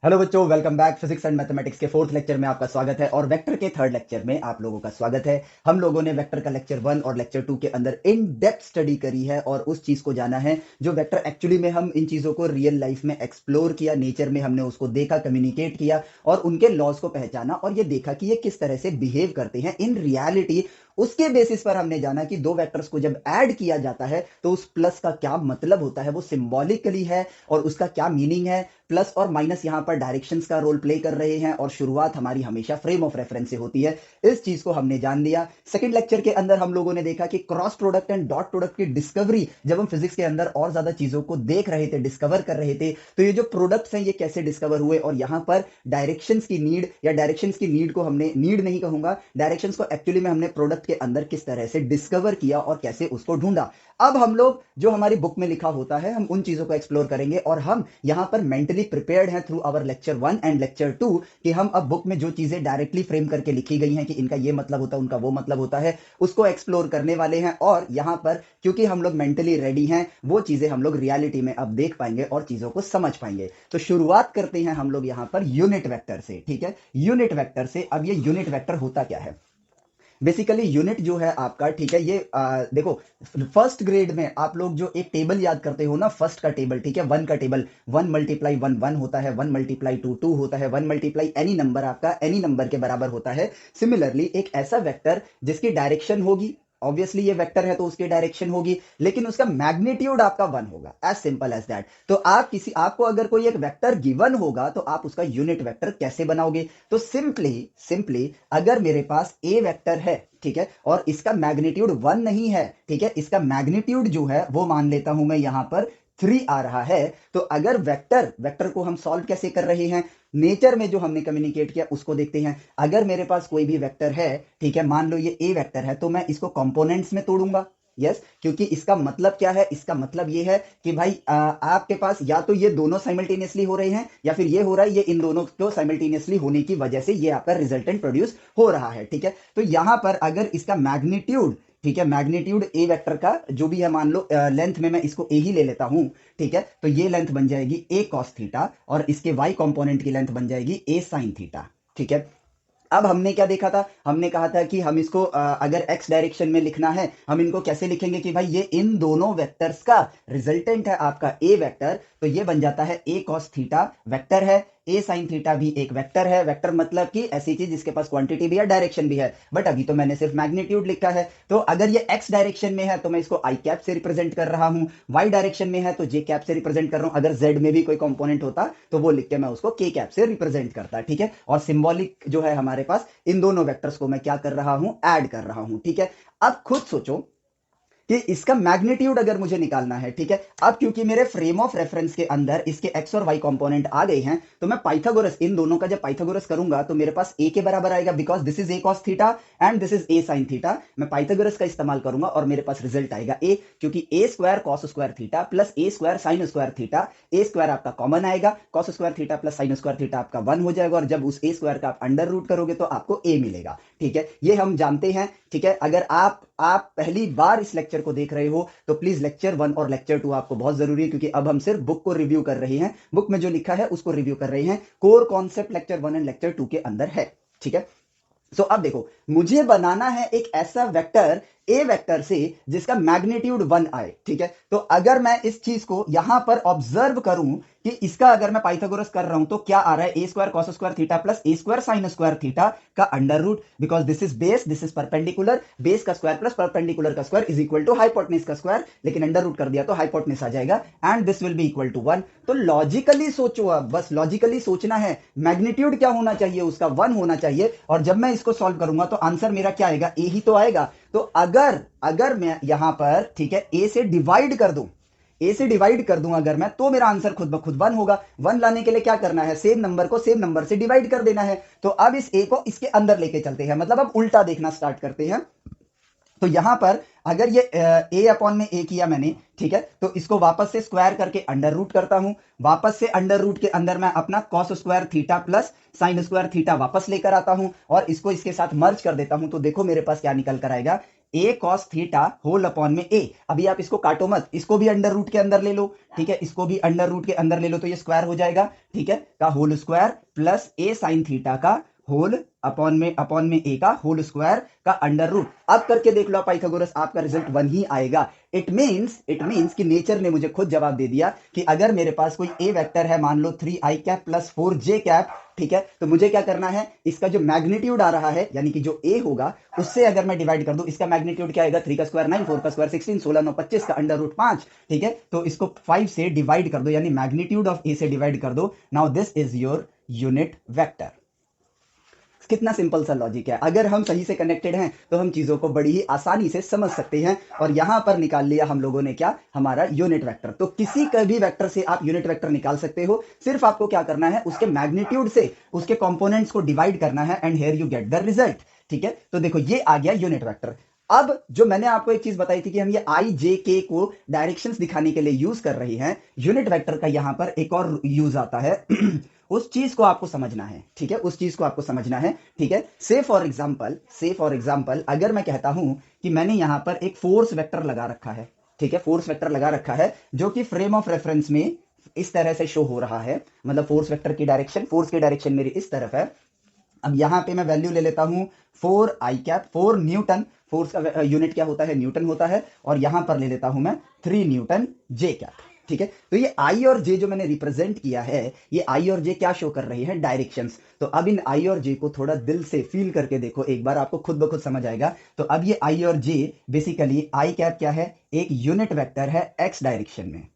Hello बच्चों, welcome back. Physics and mathematics के fourth lecture में आपका स्वागत है और वेक्टर के थर्ड लेक्चर में आप लोगों का स्वागत है। हम लोगों ने वेक्टर का लेक्चर 1 और लेक्चर 2 के अंदर इन डेप्थ स्टडी करी है और उस चीज को जाना है जो वेक्टर एक्चुअली में हम इन चीजों को रियल लाइफ में एक्सप्लोर किया, नेचर में हमने उसको देखा, कम्युनिकेट किया और उनके लॉज को पहचाना और ये देखा कि ये किस तरह से बिहेव करते हैं इन रियलिटी। उसके बेसिस पर हमने जाना कि दो वेक्टर्स को जब ऐड किया जाता है तो उस प्लस का क्या मतलब होता है, वो सिंबॉलिकली है और उसका क्या मीनिंग है। प्लस और माइनस यहां पर डायरेक्शंस का रोल प्ले कर रहे हैं और शुरुआत हमारी हमेशा फ्रेम ऑफ रेफरेंस से होती है। इस चीज को हमने जान लिया। सेकंड लेक्चर के अंदर हम लोगों ने देखा कि cross product and dot product की डिस्कवरी, जब हम फिजिक्स के अंदर और ज्यादा चीजों को देख रहे थे, डिस्कवर कर रहे थे, तो ये जो प्रोडक्ट्स हैं ये कैसे डिस्कवर हुए और यहां पर डायरेक्शंस की नीड या डायरेक्शंस की नीड को हमने, नीड नहीं कहूंगा, डायरेक्शंस को एक्चुअली में हमने प्रोडक्ट के अंदर किस तरह से डिस्कवर किया और कैसे उसको ढूंढा। अब हम लोग जो हमारी बुक में लिखा होता है हम उन चीजों को एक्सप्लोर करेंगे और हम यहां पर मेंटली प्रिपेयर्ड हैं through our lecture 1 and lecture 2 कि हम अब बुक में जो चीजें डायरेक्टली फ्रेम करके लिखी गई हैं कि इनका ये मतलब होता है, उनका वो मतलब होता है, उसको एक्सप्लोर करने वाले हैं। और यहां पर क्योंकि हम लोग मेंटली रेडी हैं, वो चीजें हम लोग रियलिटी में अब देख पाएंगे और चीजों को समझ पाएंगे। तो शुरुआत करते हैं हम लोग यहां पर यूनिट वेक्टर से। ठीक है, यूनिट वेक्टर से। अब ये यूनिट वेक्टर होता क्या है? बेसिकली यूनिट जो है आपका, ठीक है, ये देखो, फर्स्ट ग्रेड में आप लोग जो एक टेबल याद करते हो ना, फर्स्ट का टेबल, ठीक है, वन का table, one multiply one one होता है, वन मल्टीप्लाई टू टू होता है, वन मल्टीप्लाई एनी नंबर आपका एनी नंबर के बराबर होता है। सिमिलरली एक ऐसा वेक्टर जिसकी डायरेक्शन होगी, ऑब्वियसली ये वेक्टर है तो उसकी डायरेक्शन होगी, लेकिन उसका मैग्नीट्यूड आपका वन होगा। As simple as that. तो आपको अगर कोई एक वेक्टर गिवन होगा तो आप उसका यूनिट वेक्टर कैसे बनाओगे? तो सिंपली सिंपली अगर मेरे पास ए वेक्टर है, ठीक है, और इसका मैग्नीट्यूड वन नहीं है, ठीक है, इसका मैग्नीट्यूड जो है वो मान लेता हूं मैं यहां पर 3 आ रहा है। तो अगर वेक्टर वेक्टर को हम सॉल्व कैसे कर रहे हैं, नेचर में जो हमने कम्युनिकेट किया उसको देखते हैं। अगर मेरे पास कोई भी वेक्टर है, ठीक है, मान लो ये ए वेक्टर है, तो मैं इसको कंपोनेंट्स में तोड़ूंगा। यस, क्योंकि इसका मतलब क्या है? इसका मतलब ये है कि भाई आपके पास या तो ये दोनों साइमल्टेनियसली हो रहे हैं या फिर ये हो रहा है, ये इन दोनों को साइमल्टेनियसली होने की वजह से ये आपका रिजल्टेंट प्रोड्यूस हो रहा है। ठीक है, तो यहां पर अगर इसका मैग्नीट्यूड, ठीक है, मैग्नीट्यूड ए वेक्टर का जो भी है, मान लो लेंथ में मैं इसको ए ही ले लेता हूं, ठीक है, तो ये लेंथ बन जाएगी ए कॉस थीटा और इसके वाई कंपोनेंट की लेंथ बन जाएगी ए साइन थीटा। ठीक है, अब हमने क्या देखा था? हमने कहा था कि हम इसको अगर एक्स डायरेक्शन में लिखना है, हम इनको कैसे लिखेंगे कि भाई ये इन दोनों वेक्टर्स का रिजल्टेंट है आपका ए वेक्टर, तो ये बन जाता है ए कॉस थीटा वेक्टर है, ए साइन थीटा भी एक वेक्टर है। वेक्टर मतलब कि ऐसी चीज जिसके पास क्वांटिटी भी है, डायरेक्शन भी है, बट अभी तो मैंने सिर्फ मैग्नीट्यूड लिखा है। तो अगर ये एक्स डायरेक्शन में है तो मैं इसको आई कैप से रिप्रेजेंट कर रहा हूं, वाई डायरेक्शन में है तो जे कैप से रिप्रेजेंट कर रहा हूं, अगर जेड में भी कोई कंपोनेंट होता तो वो लिख के मैं उसको के कैप से रिप्रेजेंट करता। ठीक है, और सिंबॉलिक जो है हमारे पास, इन दोनों वेक्टर्स को मैं क्या कर रहा हूं? ऐड कर रहा हूं। ठीक है, अब खुद सोचो कि इसका मैग्नीट्यूड अगर मुझे निकालना है, ठीक है, अब क्योंकि मेरे फ्रेम ऑफ रेफरेंस के अंदर इसके एक्स और वाई कंपोनेंट आ गए हैं, तो मैं पाइथागोरस, इन दोनों का जब पाइथागोरस करूंगा तो मेरे पास ए के बराबर आएगा, because this is a cos theta and this is a sine theta. मैं पाइथागोरस का इस्तेमाल करूंगा और मेरे पास रिजल्ट आएगा ए, क्योंकि a square cos square theta plus a square sine square theta, a square आपका कॉमन आएगा, cos square theta plus sine square theta आपका वन हो जाएगा, और जब उस ए स्क्वायर का आप अंडर रूट करोगे तो आपको ए मिलेगा। ठीक है, ये हम जानते हैं। ठीक है, अगर आप पहली बार इस लेक्चर को देख रहे हो तो प्लीज लेक्चर 1 और लेक्चर 2 आपको बहुत जरूरी है, क्योंकि अब हम सिर्फ बुक को रिव्यू कर रहे हैं, बुक में जो लिखा है उसको रिव्यू कर रहे हैं। Core concept lecture 1 and lecture 2 के अंदर है। ठीक है, सो अब देखो, मुझे बनाना है एक ऐसा वेक्टर ए वेक्टर से जिसका मैग्नीट्यूड 1 आए। ठीक है, तो अगर मैं इस चीज को यहां पर ऑब्जर्व करूं कि इसका अगर मैं पाइथागोरस कर रहा हूं तो क्या आ रहा है? A square cos square theta plus a square sine square theta का under root, because this is base, this is perpendicular, base का स्क्वायर प्लस परपेंडिकुलर का square is equal to hypotenuse का स्क्वायर, लेकिन अंडर रूट कर दिया तो hypotenuse आ जाएगा and this will be equal to 1। तो लॉजिकली सोचो, अब बस लॉजिकली सोचना है, मैग्नीट्यूड क्या होना चाहिए? उसका 1 होना चाहिए, और जब मैं इसको सॉल्व करूंगा तो आंसर मेरा क्या आएगा? ए ही तो आएगा। तो अगर अगर मैं यहां पर, ठीक है, ए से डिवाइड कर दूं, ए से डिवाइड कर दूं अगर मैं, तो मेरा आंसर खुद ब खुद 1 होगा। 1 लाने के लिए क्या करना है? सेम नंबर को सेम नंबर से डिवाइड कर देना है। तो अब इस ए को इसके अंदर लेके चलते हैं, मतलब अब उल्टा देखना स्टार्ट करते हैं। तो यहां पर अगर ये ए अपॉन में ए किया मैंने, ठीक है, तो इसको वापस से स्क्वायर करके अंडर रूट करता हूं, वापस से अंडर रूट के अंदर मैं अपना cos square theta plus sine square theta वापस लेकर आता हूं और इसको इसके साथ मर्ज कर देता हूं, तो देखो मेरे पास क्या निकल कर आएगा? ए कॉस थीटा होल अपॉन में ए। अभी आप इसको काटो मत, इसको भी अंडर रूट के अंदर ले लो, ठीक है, इसको भी अंडर रूट के अंदर ले लो तो ये स्क्वायर हो जाएगा, ठीक है, का होल स्क्वायर प्लस ए साइन थीटा का होल अपॉन में ए का होल स्क्वायर का अंडर रूट। अब करके देख लो पाइथागोरस, आपका रिजल्ट 1 ही आएगा। इट मींस कि नेचर ने मुझे खुद जवाब दे दिया कि अगर मेरे पास कोई ए वेक्टर है, मान लो 3i cap plus 4j cap, ठीक है, तो मुझे क्या करना है, इसका जो मैग्नीट्यूड आ रहा है यानी कि जो ए होगा उससे अगर मैं डिवाइड कर दूं, इसका मैग्नीट्यूड क्या आएगा, 3 का स्क्वायर 9, 4 का स्क्वायर 16, 16 9 25 का अंडर रूट 5, ठीक है, तो इसको 5 से डिवाइड कर दो, यानी मैग्नीट्यूड ऑफ ए से डिवाइड कर दो। Now this is your unit vector. कितना सिंपल सा लॉजिक है। अगर हम सही से कनेक्टेड हैं तो हम चीजों को बड़ी ही आसानी से समझ सकते हैं। और यहां पर निकाल लिया हम लोगों ने क्या, हमारा यूनिट वेक्टर। तो किसी का भी वेक्टर से आप यूनिट वेक्टर निकाल सकते हो, सिर्फ आपको क्या करना है, उसके मैग्नीट्यूड से उसके कंपोनेंट्स को डिवाइड करना है and here you get the result, ठीक है। तो देखो ये आ गया यूनिट वेक्टर। अब जो मैंने आपको एक चीज बताई थी कि हम ये आई जे के को डायरेक्शंस दिखाने के लिए यूज कर रहे हैं, यूनिट वेक्टर का यहां पर एक और यूज आता है उस चीज को आपको समझना है, ठीक है, उस चीज को आपको समझना है, ठीक है। से फॉर एग्जांपल अगर मैं कहता हूं कि मैंने यहां पर एक फोर्स वेक्टर लगा रखा है, ठीक है, फोर्स वेक्टर लगा रखा है जो कि फ्रेम ऑफ रेफरेंस में इस तरह से शो हो रहा है, मतलब फोर्स वेक्टर की डायरेक्शन, फोर्स की डायरेक्शन मेरी इस तरफ है। अब यहां पे मैं वैल्यू ले लेता हूं 4i कैप, 4 न्यूटन, फोर्स का यूनिट क्या होता है, न्यूटन होता है, और यहां पर ले लेता हूं मैं 3 न्यूटन जे कैप, ठीक है। तो ये आई और जे जो मैंने रिप्रेजेंट किया है, ये आई और जे क्या शो कर रही है, डायरेक्शंस। तो अब इन आई और जे को थोड़ा दिल से फील करके देखो एक बार, आपको खुद ब खुद समझ आएगा। तो अब ये आई और जे बेसिकली, आई कैप क्या है, एक यूनिट वेक्टर है एक्स डायरेक्शन में,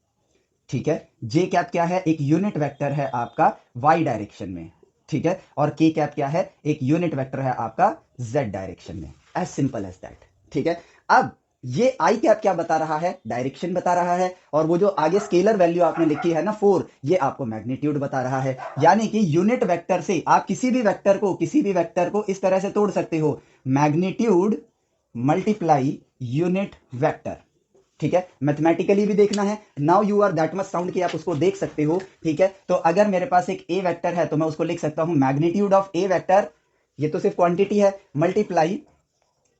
ठीक है, जे कैप क्या है, एक यूनिट वेक्टर है आपका वाई डायरेक्शन में, ठीक है, और के कैप क्या है, एक यूनिट वेक्टर है आपका जेड डायरेक्शन में। एज सिंपल एज दैट, ठीक है। अब ये आई कैप क्या बता रहा है, डायरेक्शन बता रहा है, और वो जो आगे स्केलर वैल्यू आपने लिखी है ना 4, ये आपको मैग्नीट्यूड बता रहा है। यानी कि यूनिट वेक्टर से आप किसी भी वेक्टर को इस तरह से तोड़ सकते हो, मैग्नीट्यूड मल्टीप्लाई यूनिट वेक्टर, ठीक है। मैथमेटिकली भी देखना है, now you are that much sound कि आप उसको देख सकते हो, ठीक है। तो अगर मेरे पास एक ए वेक्टर है तो मैं उसको लिख सकता हूं मैग्नीट्यूड ऑफ ए वेक्टर, ये तो सिर्फ क्वांटिटी है, मल्टीप्लाई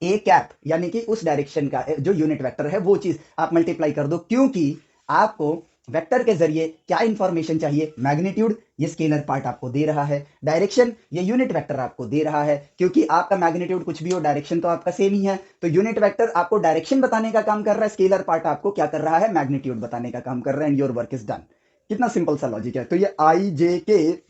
ए कैप, यानी कि उस डायरेक्शन का जो यूनिट वेक्टर है वो चीज आप मल्टीप्लाई कर दो, क्योंकि आपको वेक्टर के जरिए क्या इंफॉर्मेशन चाहिए, मैग्नीट्यूड, ये स्केलर पार्ट आपको दे रहा है, डायरेक्शन, ये यूनिट वेक्टर आपको दे रहा है, क्योंकि आपका मैग्नीट्यूड कुछ भी हो, डायरेक्शन तो आपका सेम ही है। तो यूनिट वेक्टर आपको डायरेक्शन बताने का काम कर रहा है, स्केलर पार्ट आपको क्या कर रहा है, मैग्नीट्यूड बताने का काम कर रहा है, and your work is done. कितना सिंपल सा लॉजिक है। तो ये आई जे के,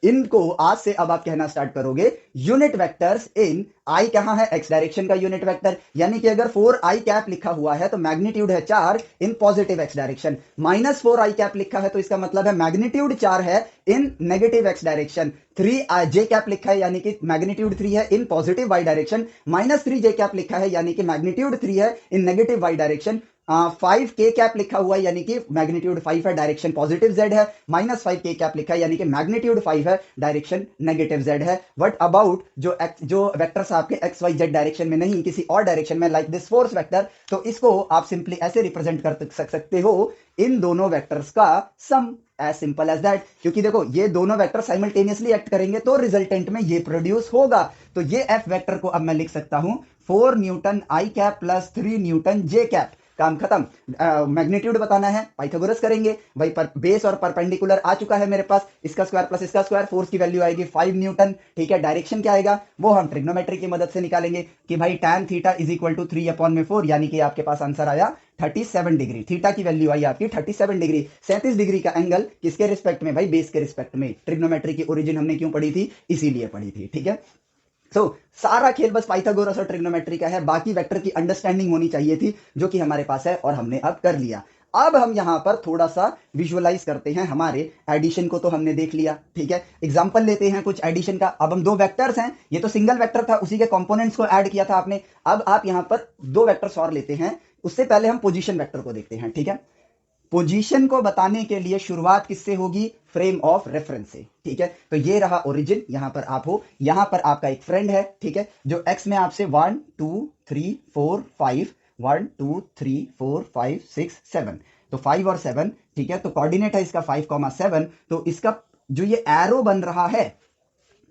इनको आज से अब आप कहना स्टार्ट करोगे यूनिट वेक्टर्स इन आई, कहां है, एक्स डायरेक्शन का यूनिट वेक्टर। यानी कि अगर 4i कैप लिखा हुआ है तो मैग्नीट्यूड है 4 in positive x direction, minus 4i cap लिखा है तो इसका मतलब है मैग्नीट्यूड 4 है in negative x direction. 3j cap लिखा है यानी कि मैग्नीट्यूड 3 है in positive y direction, minus 3j cap लिखा है यानी कि मैग्नीट्यूड 3 है in negative y direction. 5k cap लिखा हुआ है यानी कि मैग्नीट्यूड 5 है, डायरेक्शन पॉजिटिव z है, माइनस 5k कैप लिखा है यानी कि मैग्नीट्यूड 5 है, डायरेक्शन नेगेटिव z है। व्हाट अबाउट जो वेक्टर्स आपके एक्स वाई जेड डायरेक्शन में नहीं, किसी और डायरेक्शन में, लाइक दिस फोर्स वेक्टर, तो इसको आप सिंपली ऐसे रिप्रेजेंट कर सकते हो, इन दोनों वेक्टर्स का सम, एज सिंपल एज दैट। क्योंकि देखो ये दोनों वेक्टर साइमल्टेनियसली एक्ट करेंगे तो रिजल्टेंट में ये प्रोड्यूस होगा। तो ये एफ वेक्टर को अब मैं लिख सकता हूं 4 न्यूटन आई कैप प्लस 3 न्यूटन जे कैप, काम खत्म। मैग्नीट्यूड बताना है, पाइथागोरस करेंगे भाई, पर बेस और परपेंडिकुलर आ चुका है मेरे पास, इसका स्क्वायर प्लस इसका स्क्वायर, फोर्स की वैल्यू आएगी 5 न्यूटन, ठीक है। डायरेक्शन क्या आएगा वो हम ट्रिग्नोमेट्री की मदद से निकालेंगे कि भाई tan theta is equal to 3/4, यानी कि आपके पास आंसर आया 37 डिग्री। थीटा की वैल्यू आई आपकी 37 डिग्री, 37 डिग्री का एंगल किसके रिस्पेक्ट में भाई, बेस के रिस्पेक्ट में। ट्रिग्नोमेट्री की ओरिजिन हमने क्यों पढ़ी थी, इसीलिए पढ़ी थी, ठीक है। तो सारा खेल बस पाइथागोरस और ट्रिग्नोमेट्री का है, बाकी वेक्टर की अंडरस्टैंडिंग होनी चाहिए थी, जो कि हमारे पास है और हमने अब कर लिया। अब हम यहां पर थोड़ा सा विजुअलाइज करते हैं, हमारे एडिशन को तो हमने देख लिया, ठीक है। एग्जांपल लेते हैं कुछ एडिशन का। अब हम दो वेक्टर्स हैं, ये तो सिंगल वेक्टर था, उसी के कंपोनेंट्स को ऐड किया था आपने। अब आप यहां पर दो वेक्टर्स और लेते हैं, उससे पहले हम पोजीशन वेक्टर को देखते हैं, ठीक है। पोजीशन को बताने के लिए शुरुआत किससे होगी, फ्रेम ऑफ रेफरेंस से, ठीक है। तो ये रहा ओरिजिन, यहां पर आप हो, यहां पर आपका एक फ्रेंड है, ठीक है, जो एक्स में आपसे 1 2 3 4 5 1 2 3 4 5 6 7, तो 5 और 7, ठीक है। तो कोऑर्डिनेट है इसका 5, 7, तो इसका जो ये एरो बन रहा है,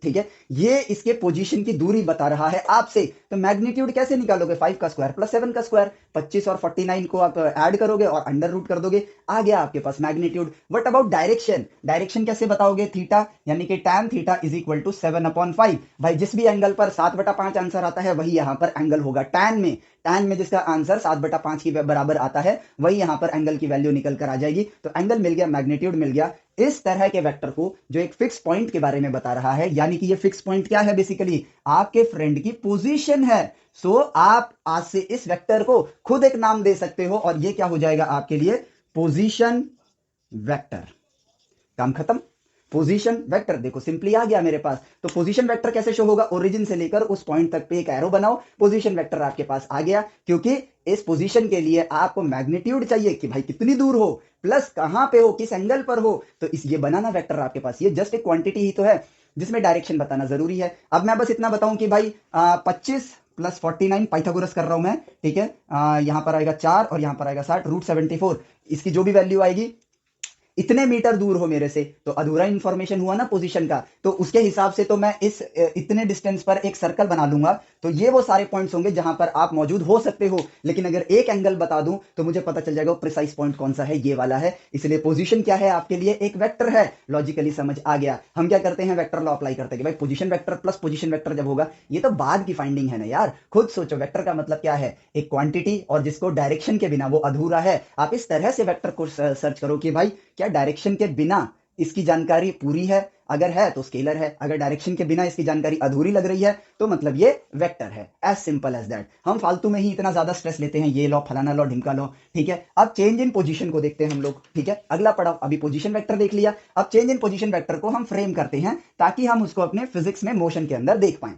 ठीक है, ये इसके पोजीशन की दूरी बता रहा है आपसे। तो मैग्नीट्यूड कैसे निकालोगे? 5 का स्क्वायर प्लस 7 का स्क्वायर, 25 और 49 को आप ऐड करोगे और अंडर रूट कर दोगे, आ गया आपके पास magnitude. What about direction? Direction कैसे बताओगे? थीटा यानी कि tan theta is equal to 7/5। भाई जिस भी एंगल पर 7/5 आंसर आता है वही यहां पर एंगल होगा tan में जिसका आंसर 7/5 के बराबर आता है वही यहां पर एंगल की वैल्यू निकल कर आ जाएगी। तो एंगल मिल गया, मैग्नीट्यूड मिल गया। इस तरह के वेक्टर को जो एक फिक्स पॉइंट के बारे में बता रहा है, यानी कि ये फिक्स पॉइंट क्या है? बेसिकली आपके फ्रेंड की पोजीशन है। सो आप आज से इस वेक्टर को खुद एक नाम दे सकते हो और ये क्या हो जाएगा आपके लिए? Position vector. काम खत्म। पोजीशन वेक्टर देखो सिंपली आ गया मेरे पास। तो पोजीशन वेक्टर कैसे शो होगा? ओरिजिन से लेकर उस पॉइंट तक पे एक एरो बनाओ, पोजीशन वेक्टर आपके पास आ गया। क्योंकि इस पोजीशन के लिए आपको मैग्नीट्यूड चाहिए कि भाई कितनी दूर हो, प्लस कहां पे हो, किस एंगल पर हो। तो इस ये बनाना वेक्टर आपके पास, ये जस्ट एक क्वांटिटी ही तो है जिसमें डायरेक्शन बताना जरूरी है। अब मैं बस इतना बताऊं कि भाई 25 प्लस 49 पाइथागोरस कर रहा हूं मैं, ठीक है। यहां पर आएगा 4 और यहां पर आएगा 60, √74। इसकी जो भी वैल्यू आएगी, इतने मीटर दूर हो मेरे से, तो अधूरा इंफॉर्मेशन हुआ ना पोजीशन का। तो उसके हिसाब से तो मैं इस इतने डिस्टेंस पर एक सर्कल बना लूंगा। तो ये वो सारे पॉइंट्स होंगे जहां पर आप मौजूद हो सकते हो। लेकिन अगर एक एंगल बता दूं तो मुझे पता चल जाएगा वो प्रिसाइज पॉइंट कौन सा है, ये वाला है। इसलिए पोजीशन क्या है आपके लिए? एक वेक्टर है। लॉजिकली समझ आ गया। हम क्या करते हैं? वेक्टर लॉ अप्लाई करते हैं कि भाई position vector plus position vector जब होगा, ये तो बाद की फाइंडिंग है ना यार। खुद सोचो, वेक्टर का मतलब क्या है? एक क्वांटिटी और जिसको डायरेक्शन के बिना वो अधूरा है। आप इस तरह से वेक्टर को सर्च करो कि भाई क्या डायरेक्शन के बिना इसकी जानकारी पूरी है? अगर है तो स्केलर है, अगर डायरेक्शन के बिना इसकी जानकारी अधूरी लग रही है तो मतलब ये वेक्टर है। As simple as that. हम फालतू में ही इतना ज्यादा स्ट्रेस लेते हैं, ये लॉ फलाना लॉ ढिमका लॉ, ठीक है। अब चेंज इन पोजीशन को देखते हैं हम लोग, ठीक है। अगला पड़ाव, अभी पोजीशन वेक्टर देख लिया, अब चेंज इन पोजीशन वेक्टर को हम फ्रेम करते हैं ताकि हम उसको अपने फिजिक्स में मोशन के अंदर देख पाए।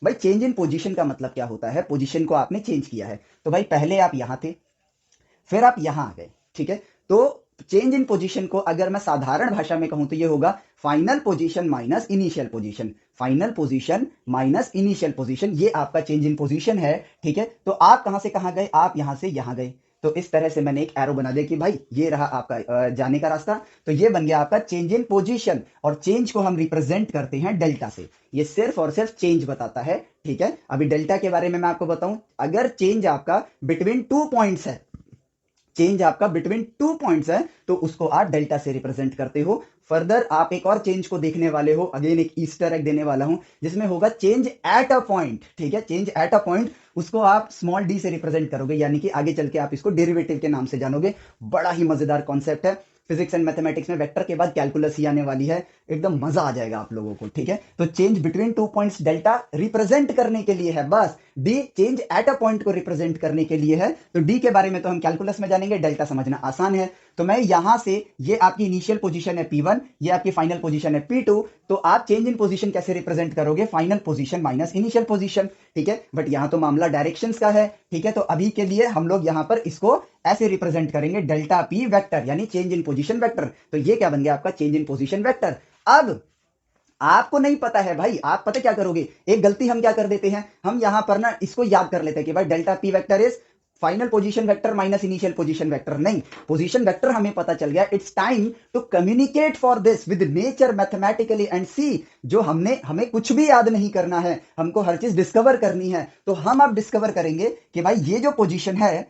भाई चेंज इन पोजीशन का मतलब क्या होता है? पोजीशन को आपने चेंज किया है। तो भाई पहले आप यहां थे, फिर आप यहां आ गए, ठीक है। तो चेंज इन पोजीशन को अगर मैं साधारण भाषा में कहूं तो ये होगा final position minus initial position. Final position minus initial position, ये आपका चेंज इन पोजीशन है, ठीक है। तो आप कहां से कहां गए? आप यहां से यहां गए। तो इस तरह से मैंने एक एरो बना दिया कि भाई ये रहा आपका जाने का रास्ता। तो ये बन गया आपका चेंज इन पोजीशन, और चेंज को हम रिप्रेजेंट करते हैं डेल्टा से। ये सिर्फ और सिर्फ चेंज बताता है, ठीक है। अभी डेल्टा के बारे में मैं आपको बताऊं, अगर चेंज आपका बिटवीन 2 पॉइंट्स है, चेंज आपका बिटवीन 2 पॉइंट्स है, तो उसको आप डेल्टा से रिप्रेजेंट करते हो। फर्दर आप एक और चेंज को देखने वाले हो, अगेन एक ईस्टर एग देने वाला हूं जिसमें होगा चेंज एट अ पॉइंट, ठीक है। चेंज एट अ पॉइंट, उसको आप स्मॉल डी से रिप्रेजेंट करोगे, यानी कि आगे चल के आप इसको डेरिवेटिव के नाम से जानोगे। बड़ा ही मजेदार कॉन्सेप्ट है। फिजिक्स एंड मैथमेटिक्स में वेक्टर के बाद कैलकुलस ही आने वाली है, एकदम मजा आ जाएगा आप लोगों को, ठीक है। तो change between 2 points delta represent करने के लिए है, बस। D change at a point को रिप्रेजेंट करने के लिए है। तो डी के बारे में तो हम कैलकुलस में जानेंगे, डेल्टा समझना आसान है। तो मैं यहां से, ये आपकी इनिशियल पोजीशन है P1, ये आपकी फाइनल पोजीशन है P2। तो आप चेंज इन पोजीशन कैसे रिप्रेजेंट करोगे? Final position minus initial position, ठीक है। बट यहां तो मामला डायरेक्शंस का है, ठीक है। तो अभी के लिए हम लोग यहां पर इसको ऐसे रिप्रेजेंट करेंगे, डेल्टा P वेक्टर, यानी चेंज इन पोजीशन वेक्टर। तो ये क्या बन गया आपका? Change in position vector. अब आपको नहीं पता है भाई, आप पता क्या करोगे? एक गलती हम क्या कर देते हैं, हम यहां पर ना इसको याद कर लेते हैं कि भाई delta P vector is final position vector minus initial position vector. नहीं, पोजीशन वेक्टर हमें पता चल गया। It's time to communicate for this with nature mathematically and see. जो हमें कुछ भी याद नहीं करना है, हमको हर चीज डिस्कवर करनी है। तो हम अब डिस्कवर करेंगे कि भाई ये जो पोजीशन है,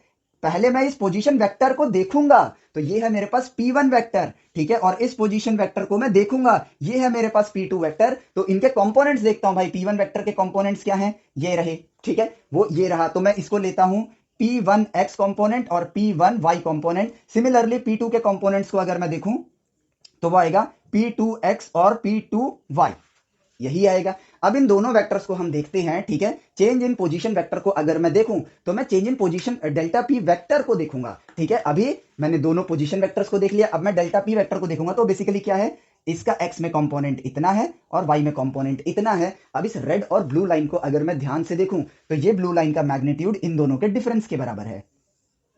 पहले मैं इस पोजीशन वेक्टर को देखूंगा। तो ये है मेरे पास P1 वेक्टर, ठीक है। और इस पोजीशन वेक्टर को मैं देखूंगा, ये है मेरे पास P2 वेक्टर। तो इनके कंपोनेंट्स देखता हूं भाई, P1 वेक्टर के कंपोनेंट्स क्या हैं? ये रहे, ठीक है। वो ये रहा, तो मैं इसको लेता हूं P1x कंपोनेंट और P1y कंपोनेंट। सिमिलरली P2 के कंपोनेंट्स को अगर मैं देखूं तो वो आएगा P2x और P2y, यही आएगा। अब इन दोनों वेक्टर्स को हम देखते हैं, ठीक है। चेंज इन पोजीशन वेक्टर को अगर मैं देखूं तो मैं change in position delta P vector को देखूंगा, ठीक है। अभी मैंने दोनों पोजीशन वेक्टर्स को देख लिया, अब मैं डेल्टा P वेक्टर को देखूंगा। तो बेसिकली क्या है, इसका x में कंपोनेंट इतना है और y में कंपोनेंट इतना है। अब इस रेड और ब्लू लाइन को अगर मैं ध्यान से देखूं तो ये ब्लू लाइन का मैग्नीट्यूड इन दोनों के डिफरेंस के बराबर है।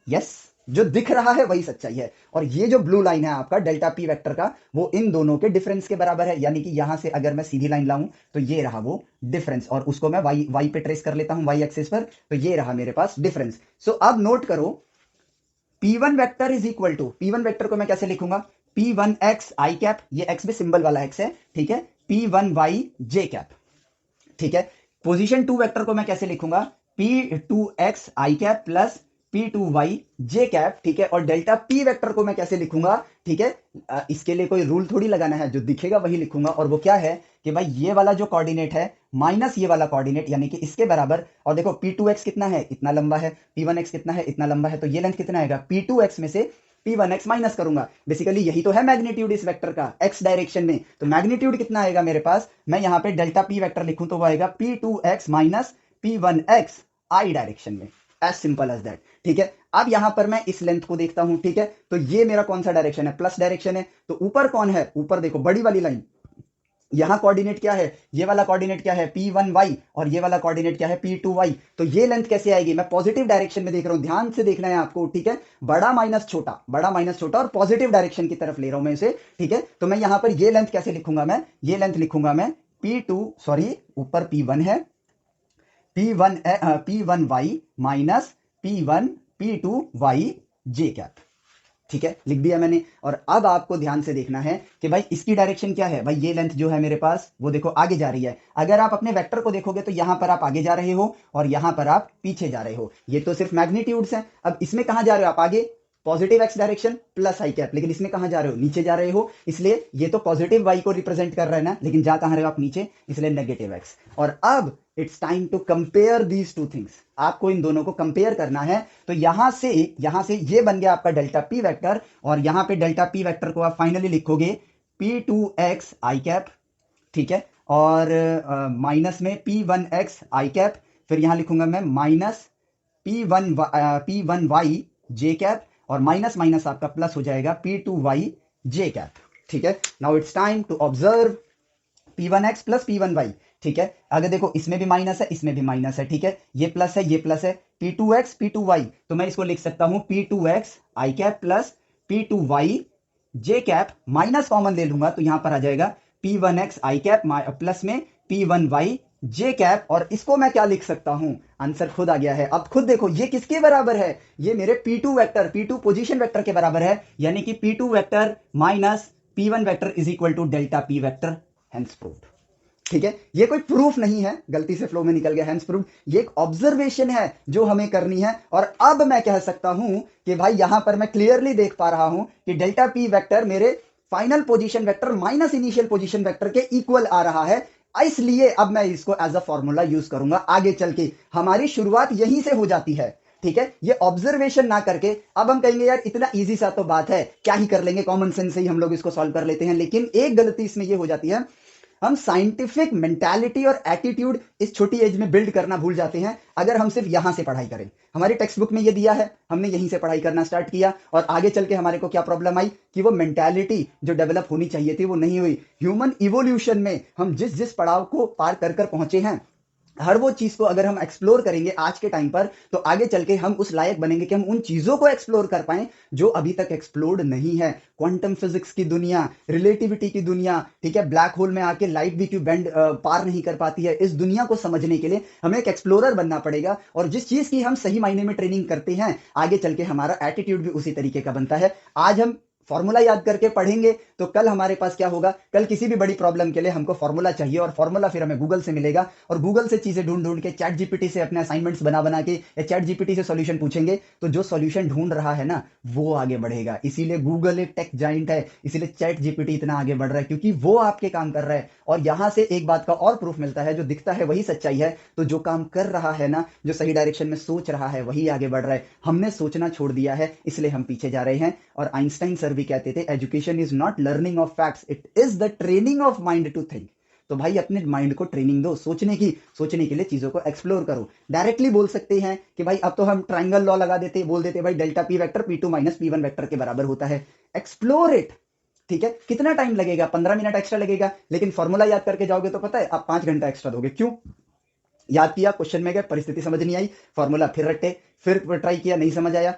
यस, जो दिख रहा है वही सच्चाई है। और ये जो ब्लू लाइन है आपका डेल्टा P वेक्टर का, वो इन दोनों के डिफरेंस के बराबर है। यानी कि यहां से अगर मैं सीधी लाइन लाऊं तो ये रहा वो डिफरेंस, और उसको मैं y पे ट्रेस कर लेता हूं, y एक्सिस पर। तो ये रहा मेरे पास डिफरेंस। सो अब नोट करो, P1 vector is equal to, P1 vector को मैं कैसे लिखूंगा? P1x i कैप, ये x भी सिंबल वाला x है, ठीक है। P1y j cap. ठीक है, पोजीशन 2 वेक्टर को मैं कैसे लिखूंगा, P2x i cap plus P2y j cap. ठीक है, और डेल्टा P वेक्टर को मैं कैसे लिखूंगा, ठीक है, इसके लिए कोई रूल थोड़ी लगाना है, जो दिखेगा वही लिखूंगा। और वो क्या है कि भाई ये वाला जो कोऑर्डिनेट है माइनस ये वाला कोऑर्डिनेट, यानी कि इसके बराबर। और देखो P2x कितना है, इतना लंबा है, P1x कितना है, इतना लंबा है, तो ये लेंथ कितना आएगा, P2x में से P1x माइनस करूंगा। बेसिकली यही तो है मैग्नीट्यूड इस वेक्टर का x डायरेक्शन में। तो मैग्नीट्यूड कितना आएगा मेरे पास, मैं यहां पे डेल्टा P वेक्टर लिखूं तो वो आएगा P2x minus P1x i direction में। As simple as that. ठीक है, अब यहां पर मैं इस लेंथ को देखता हूं। ठीक है, तो ये मेरा कौन सा डायरेक्शन है, प्लस डायरेक्शन है। तो ऊपर कौन है, ऊपर देखो बड़ी वाली लाइन, यहां कोऑर्डिनेट क्या है, ये वाला कोऑर्डिनेट क्या है P1y, और ये वाला कोऑर्डिनेट क्या है P2y। तो ये लेंथ कैसे आएगी, मैं पॉजिटिव डायरेक्शन में देख रहा हूं, ध्यान से देखना है आपको। ठीक है, बड़ा माइनस छोटा, बड़ा माइनस छोटा, और पॉजिटिव डायरेक्शन की तरफ ले रहा हूं मैं इसे। ठीक है, तो मैं यहां पर ये लेंथ कैसे लिखूंगा, मैं ये लेंथ लिखूंगा मैं ऊपर P1 है, P1y minus P2y j cap. ठीक है, लिख दिया मैंने। और अब आपको ध्यान से देखना है कि भाई इसकी डायरेक्शन क्या है, भाई ये लेंथ जो है मेरे पास वो देखो आगे जा रही है। अगर आप अपने वेक्टर को देखोगे तो यहां पर आप आगे जा रहे हो और यहां पर आप पीछे जा रहे हो। ये तो सिर्फ मैग्नीट्यूड्स हैं। अब इसमें कहां जा रहे हो आप, आगे पॉजिटिव एक्स डायरेक्शन प्लस आई कैप, लेकिन इसमें कहां जा रहे हो, नीचे जा रहे हो। इसलिए ये तो पॉजिटिव वाई को रिप्रेजेंट कर रहा है ना, लेकिन जा कहां रहे हो आप, नीचे, इसलिए नेगेटिव एक्स। और अब it's time to compare these two things, आपको इन दोनों को कंपेयर करना है। तो यहां से ये बन गया आपका डेल्टा पी वेक्टर, और यहां पे डेल्टा पी वेक्टर को आप फाइनली लिखोगे P2x i कैप। ठीक है, और माइनस में P1x i कैप, फिर यहां लिखूंगा मैं माइनस P1y j कैप, और माइनस माइनस आपका प्लस हो जाएगा P2y j कैप। ठीक है, now it's time to observe P1x plus P1y। ठीक है, अगर देखो इसमें भी माइनस है, इसमें भी माइनस है। ठीक है, ये प्लस है, ये प्लस है, P2x P2y, तो मैं इसको लिख सकता हूं P2x i cap plus P2y j cap, minus common ले लूंगा तो यहां पर आ जाएगा P1x i कैप प्लस में P1y j कैप। और इसको मैं क्या लिख सकता हूं, आंसर खुद आ गया है। अब खुद देखो ये किसके बराबर है, ये मेरे P2 vector, P2 position vector के बराबर है, यानी कि P2 vector minus P1 vector is equal to delta P vector, hence proved. ठीक है, ये कोई प्रूफ नहीं है, गलती से फ्लो में निकल गया, हेंस प्रूव्ड। ये एक ऑब्जर्वेशन है जो हमें करनी है। और अब मैं कह सकता हूं कि भाई यहां पर मैं क्लियरली देख पा रहा हूं कि डेल्टा पी वेक्टर मेरे final position vector minus initial position vector के इक्वल आ रहा है। इसलिए अब मैं इसको एज अ फॉर्मूला यूज करूंगा आगे चल के। हमारी शुरुआत यहीं से हो जाती है। ठीक है, ये ऑब्जर्वेशन ना करके अब हम कहेंगे यार इतना इजी सा तो बात है, क्या ही कर लेंगे, कॉमन सेंस से ही हम लोग इसको सॉल्व कर लेते हैं। लेकिन एक गलती इसमें ये हो जाती है, हम साइंटिफिक मेंटालिटी और एटीट्यूड इस छोटी एज में बिल्ड करना भूल जाते हैं। अगर हम सिर्फ यहां से पढ़ाई करें, हमारी टेक्स्ट बुक में ये दिया है, हमने यहीं से पढ़ाई करना स्टार्ट किया, और आगे चल के हमारे को क्या प्रॉब्लम आई कि वो मेंटालिटी जो डेवलप होनी चाहिए थी वो नहीं हुई। ह्यूमन इवोल्यूशन में हम जिस जिस पड़ाव को पार कर कर पहुंचे हैं, हर वो चीज को अगर हम एक्सप्लोर करेंगे आज के टाइम पर, तो आगे चल के हम उस लायक बनेंगे कि हम उन चीजों को एक्सप्लोर कर पाए जो अभी तक एक्सप्लोर्ड नहीं है। क्वांटम फिजिक्स की दुनिया, रिलेटिविटी की दुनिया, ठीक है, ब्लैक होल में आके लाइट भी क्यों बेंड पार नहीं कर पाती है, इस दुनिया को समझने के लिए हमें एक एक्सप्लोरर बनना पड़ेगा। और जिस चीज की हम सही मायने में ट्रेनिंग करते हैं, आगे चल के हमारा एटीट्यूड भी उसी तरीके का बनता है। आज हम फॉर्मूला याद करके पढ़ेंगे तो कल हमारे पास क्या होगा, कल किसी भी बड़ी प्रॉब्लम के लिए हमको फॉर्मूला चाहिए, और फॉर्मूला फिर हमें गूगल से मिलेगा, और गूगल से चीजें ढूंढ ढूंढ के चैट जीपीटी से अपने असाइनमेंट्स बना बना के या चैट जीपीटी से सॉल्यूशन पूछेंगे, तो जो सॉल्यूशन ढूंढ रहा है ना वो आगे बढ़ेगा। इसीलिए गूगल एक टेक जाइंट है, इसीलिए चैट जीपीटी इतना आगे बढ़ रहा है, क्योंकि वो आपके काम कर रहा है। और यहां से एक बात का और प्रूफ मिलता है, जो दिखता है वही सच्चाई है। तो जो काम कर रहा है ना, जो सही डायरेक्शन में सोच रहा है वही आगे बढ़ रहा है। हमने सोचना छोड़ दिया है, इसलिए हम पीछे जा रहे हैं। और आइंस्टाइन सर भी कहते थे, education is not learning of facts, it is the training of mind to think. तो भाई अपने माइंड को ट्रेनिंग दो सोचने की, सोचने के लिए चीजों को एक्सप्लोर करो। डायरेक्टली बोल सकते हैं कि भाई अब तो हम ट्राइंगल लॉ लगा देते, बोल देते भाई delta P vector P2 minus P1 vector के बराबर होता है। Explore it. ठीक है, कितना टाइम लगेगा, 15 मिनट एक्स्ट्रा लगेगा, लेकिन फॉर्मूला याद करके जाओगे तो पता है आप 5 घंटा एक्स्ट्रा दोगे। क्यों? याद किया, क्वेश्चन में गए, परिस्थिति समझ नहीं आई, फॉर्मूला फिर रटे, फिर ट्राई किया, नहीं समझ आया,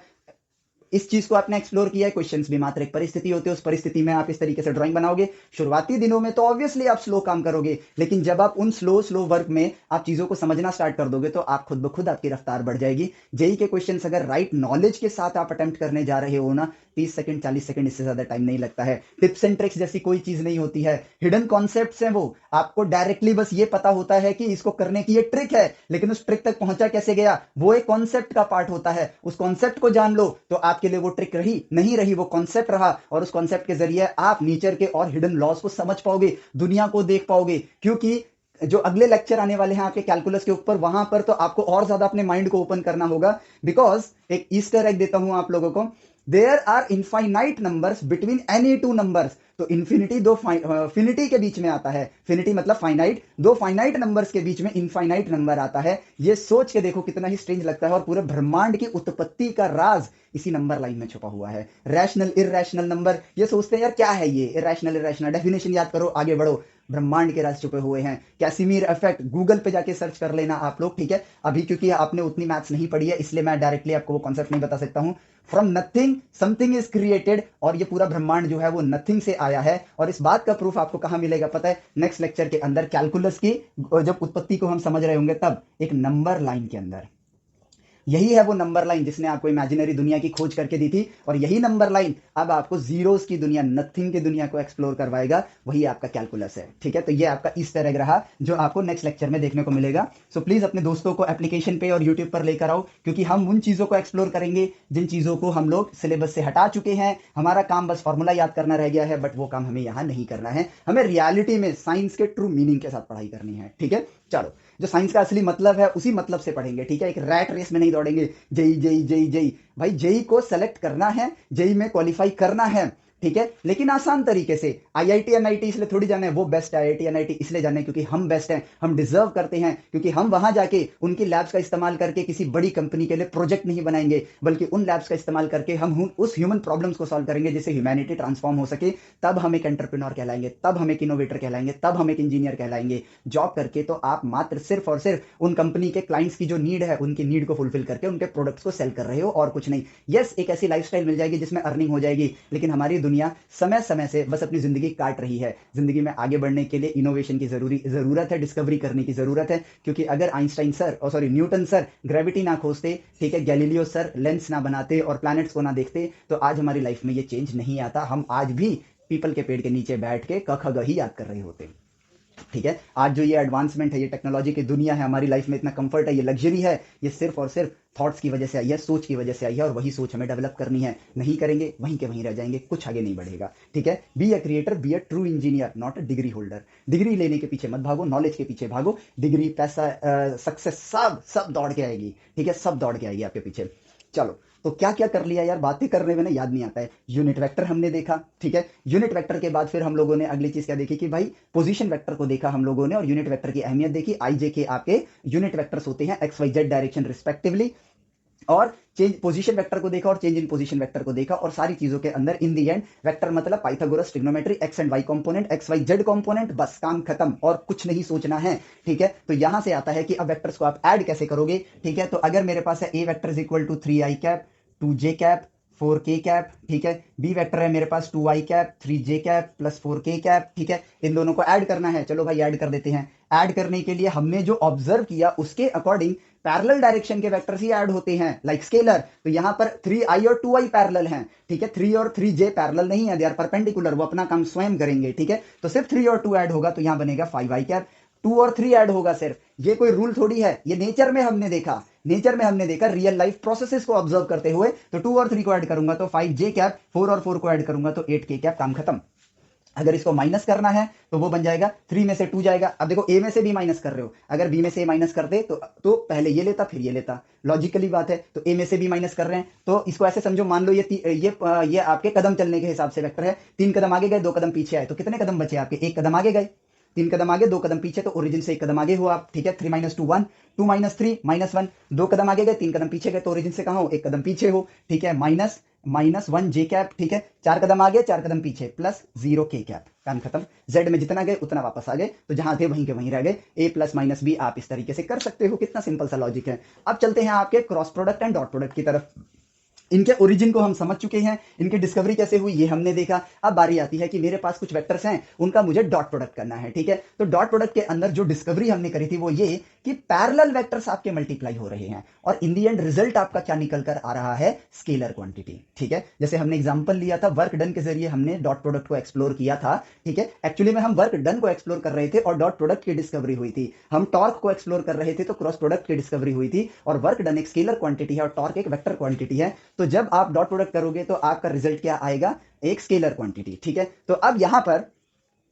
इस चीज को आपने एक्सप्लोर किया है। क्वेश्चंस भी मात्र एक परिस्थिति होती है, उस परिस्थिति में आप इस तरीके से ड्राइंग बनाओगे। शुरुआती दिनों में तो ऑब्वियसली आप स्लो काम करोगे, लेकिन जब आप उन स्लो वर्क में आप चीजों को समझना स्टार्ट कर दोगे तो आप खुद ब खुद आपकी रफ्तार बढ़ जाएगी। जेई के क्वेश्चंस अगर राइट नॉलेज के साथ आप अटेम्प्ट करने जा रहे हो ना, 30 सेकंड 40 सेकंड, इससे ज्यादा टाइम नहीं लगता है। टिप्स एंड ट्रिक्स जैसी कोई चीज नहीं होती है, हिडन कॉन्सेप्ट्स हैं वो। आपको डायरेक्टली बस ये पता होता है कि इसको करने की ये ट्रिक है, लेकिन उस ट्रिक तक पहुंचा कैसे गया, वो एक कॉन्सेप्ट का पार्ट होता है। उस कॉन्सेप्ट को जान लो तो आपके लिए वो ट्रिक रही नहीं रही, वो कॉन्सेप्ट रहा, और उस कॉन्सेप्ट के जरिए आप नेचर के और हिडन लॉज को समझ पाओगे, दुनिया को देख पाओगे। क्योंकि जो अगले लेक्चर आने वाले हैं आपके कैलकुलस के ऊपर, वहां पर तो आपको और ज्यादा अपने माइंड को ओपन करना होगा। बिकॉज एक ईस्टर एग देता हूं आप लोगों को, there are infinite numbers between any two numbers. तो इन्फिनिटी दो फिनिटी के बीच में आता है, फिनिटी मतलब फाइनाइट, दो फाइनाइट नंबर्स के बीच में इनफाइनाइट नंबर आता है। ये सोच के देखो कितना ही स्ट्रेंज लगता है, और पूरे ब्रह्मांड की उत्पत्ति का राज इसी नंबर लाइन में छुपा हुआ है। रैशनल इरैशनल नंबर, ये सोचते हैं यार क्या है ये इरैशनल इरैशनल, डेफिनेशन याद करो, आगे बढ़ो। ब्रह्मांड के राज छुपे हुए हैं। कैसिमीर इफेक्ट गूगल पे जाके सर्च कर लेना आप लोग, ठीक है। अभी क्योंकि आपने उतनी मैथ्स नहीं पढ़ी है, इसलिए मैं डायरेक्टली आपको वो कॉन्सेप्ट नहीं बता सकता हूं। From nothing something is created, और ये पूरा ब्रह्मांड जो है वो नथिंग से आया है। और इस बात का प्रूफ आपको कहां मिलेगा पता है? नेक्स्ट लेक्चर के अंदर, कैलकुलस की जब उत्पत्ति को हम समझ रहे होंगे तब, एक नंबर लाइन के अंदर। यही है वो नंबर लाइन जिसने आपको इमेजिनरी दुनिया की खोज करके दी थी, और यही नंबर लाइन अब आपको जीरोस की दुनिया, नथिंग की दुनिया को एक्सप्लोर करवाएगा। वही आपका कैलकुलस है, ठीक है। तो ये आपका इस तरह रहा जो आपको नेक्स्ट लेक्चर में देखने को मिलेगा। सो प्लीज अपने दोस्तों को एप्लीकेशन पे और यूट्यूब पर लेकर आओ, क्योंकि हम उन चीजों को एक्सप्लोर करेंगे जिन चीजों को हम लोग सिलेबस से हटा चुके हैं। हमारा काम बस फॉर्मूला याद करना रह गया है, बट वो काम हमें यहां नहीं करना है। हमें रियलिटी में साइंस के ट्रू मीनिंग के साथ पढ़ाई करनी है, ठीक है। चलो, जो साइंस का असली मतलब है उसी मतलब से पढ़ेंगे, ठीक है। एक रैट रेस में नहीं दौड़ेंगे, जेई जेई जेई जेई। भाई जेई को सेलेक्ट करना है, जेई में क्वालिफाई करना है, ठीक है, लेकिन आसान तरीके से। आईआईटी एनआईटी इसलिए थोड़ी जाना है वो बेस्ट है, आईआईटी एनआईटी इसलिए जाना है क्योंकि हम बेस्ट हैं, हम डिजर्व करते हैं, क्योंकि हम वहां जाके उनकी लैब्स का इस्तेमाल करके किसी बड़ी कंपनी के लिए प्रोजेक्ट नहीं बनाएंगे, बल्कि उन लैब्स का इस्तेमाल करके हम उस ह्यूमन प्रॉब्लम्स को सॉल्व करेंगे जिससे ह्यूमैनिटी ट्रांसफॉर्म हो सके। तब हम एक एंटरप्रेन्योर कहलाएंगे, तब हम एक इनोवेटर कहलाएंगे, तब हम एक इंजीनियर कहलाएंगे। जॉब करके तो आप मात्र सिर्फ और सिर्फ उन कंपनी के क्लाइंट्स की जो नीड है, उनकी नीड को फुलफिल करके उनके प्रोडक्ट्स को सेल कर रहे हो, और कुछ नहीं। यस, एक ऐसी लाइफस्टाइल मिल जाएगी जिसमें अर्निंग हो जाएगी, लेकिन हमारी दुनिया समय समय से बस अपनी जिंदगी काट रही है। जिंदगी में आगे बढ़ने के लिए इनोवेशन की जरूरत है, डिस्कवरी करने की जरूरत है। क्योंकि अगर आइंस्टाइन सर और सॉरी न्यूटन सर ग्रेविटी ना खोजते, ठीक है, गैलीलियो सर लेंस ना बनाते और प्लैनेट्स को ना देखते, तो आज हमारी लाइफ में ये चेंज नहीं आता। हम आज भी पीपल के पेड़ के नीचे बैठ के क ख ग ही याद कर रहे होते, ठीक है। आज जो ये एडवांसमेंट है, ये टेक्नोलॉजी की दुनिया है, हमारी लाइफ में इतना कंफर्ट है, ये लग्जरी है, ये सिर्फ और सिर्फ थॉट्स की वजह से आई है, सोच की वजह से आई है। और वही सोच हमें डेवलप करनी है। नहीं करेंगे वहीं के वहीं रह जाएंगे, कुछ आगे नहीं बढ़ेगा, ठीक है। Be a creator, be a true engineer, not a degree holder. Degree लेने के पीछे मत भागो, नॉलेज के पीछे भागो। डिग्री, पैसा, सक्सेस सब सब दौड़ के आएगी, ठीक है, सब दौड़ के आएगी आपके पीछे। चलो, तो क्या क्या कर लिया यार, बातें करने में ना याद नहीं आता है। यूनिट वेक्टर हमने देखा, ठीक है। यूनिट वेक्टर के बाद फिर हम लोगों ने अगली चीज क्या देखी कि भाई पोजीशन वेक्टर को देखा हम लोगों ने, और यूनिट वेक्टर की अहमियत देखी। आई जे के आपके यूनिट वेक्टर्स होते हैं, x y z direction respectively. और चेंज पोजीशन वेक्टर को देखा और चेंज इन पोजीशन वेक्टर को देखा, और सारी चीजों के अंदर इन दी एंड वेक्टर मतलब Pythagoras trigonometry, x and y component, x y z component, बस काम खत्म, और कुछ नहीं सोचना है, ठीक है। तो यहां से आता है कि अब वेक्टर्स को आप ऐड कैसे करोगे, ठीक है। तो अगर मेरे पास है a vector is equal to 3i cap 2j cap 4k cap, ठीक है। बी वेक्टर है मेरे पास 2i cap 3j cap plus 4k cap, ठीक है। इन दोनों को ऐड करना है, चलो भाई ऐड कर देते हैं। ऐड करने के लिए हमने जो ऑब्जर्व किया उसके अकॉर्डिंग पैरेलल डायरेक्शन के वेक्टर्स ही ऐड होते हैं, लाइक स्केलर। तो यहां पर 3i और 2i पैरेलल हैं, ठीक है। 3 और 3j पैरेलल नहीं है, दे आर परपेंडिकुलर, वो अपना काम स्वयं करेंगे, ठीक है। तो सिर्फ 3 और 2 ऐड होगा, तो यहां बनेगा 5i कैप। 2 और 3 ऐड होगा सिर्फ, ये कोई रूल थोड़ी है, ये नेचर में हमने देखा, नेचर में हमने देखा रियल लाइफ प्रोसेसेस को ऑब्जर्व करते हुए। तो 2 और 3 को ऐड करूंगा तो 5j कैप, 4 और 4 को ऐड करूंगा तो 8k कैप, काम खत्म। अगर इसको माइनस करना है तो वो बन जाएगा 3 में से 2 जाएगा। अब देखो ए में से बी माइनस कर रहे हो, अगर बी में से ए माइनस कर दे तो पहले ये लेता फिर ये लेता, लॉजिकली बात है। तो ए में से बी माइनस कर रहे हैं, तो इसको ऐसे समझो, मान लो ये आपके कदम चलने के हिसाब से वेक्टर है। 3 कदम आगे गए 2 कदम पीछे आए, तो कितने कदम बचे आपके? 1 कदम आगे गए, 3 कदम आगे 2 कदम पीछे, तो ओरिजिन से 1 कदम आगे हो आप, ठीक है। 3 माइनस 2 1, 2 माइनस 3 माइनस 1, 2 कदम आगे गए 3 कदम पीछे गए, तो ओरिजिन से कहां हो? 1 कदम पीछे हो, ठीक है। माइनस माइनस 1 जे कैप, ठीक है। 4 कदम आगे 4 कदम पीछे, प्लस 0 के कैप, काम खत्म। जेड में जितना गए उतना वापस आ गए, तो जहां थे वहीं के वहीं रह गए। ए प्लस माइनस बी आप इस तरीके से कर सकते हो, कितना सिंपल सा लॉजिक है। अब चलते हैं आपके cross product and dot product की तरफ। इनके ओरिजिन को हम समझ चुके हैं, इनकी डिस्कवरी कैसे हुई ये हमने देखा। अब बारी आती है कि मेरे पास कुछ वेक्टर्स हैं, उनका मुझे डॉट प्रोडक्ट करना है, ठीक है। तो डॉट प्रोडक्ट के अंदर जो डिस्कवरी हमने करी थी वो ये कि पैरेलल वेक्टर्स आपके मल्टीप्लाई हो रहे हैं और इन दी एंड रिजल्ट आपका क्या निकल कर आ रहा है, स्केलर क्वांटिटी, ठीक है। जैसे हमने एग्जांपल लिया था, वर्क डन के जरिए हमने डॉट प्रोडक्ट को एक्सप्लोर किया था, ठीक है। एक्चुअली में हम वर्क डन को एक्सप्लोर कर रहे थे और डॉट प्रोडक्ट की डिस्कवरी हुई थी। हम टॉर्क को एक्सप्लोर कर रहे थे तो क्रॉस प्रोडक्ट की डिस्कवरी हुई थी। और वर्क डन एक स्केलर क्वांटिटी है और टॉर्क एक वेक्टर क्वांटिटी है। तो जब आप डॉट प्रोडक्ट करोगे तो आपका रिजल्ट क्या आएगा, एक स्केलर क्वांटिटी, ठीक है। तो अब यहां पर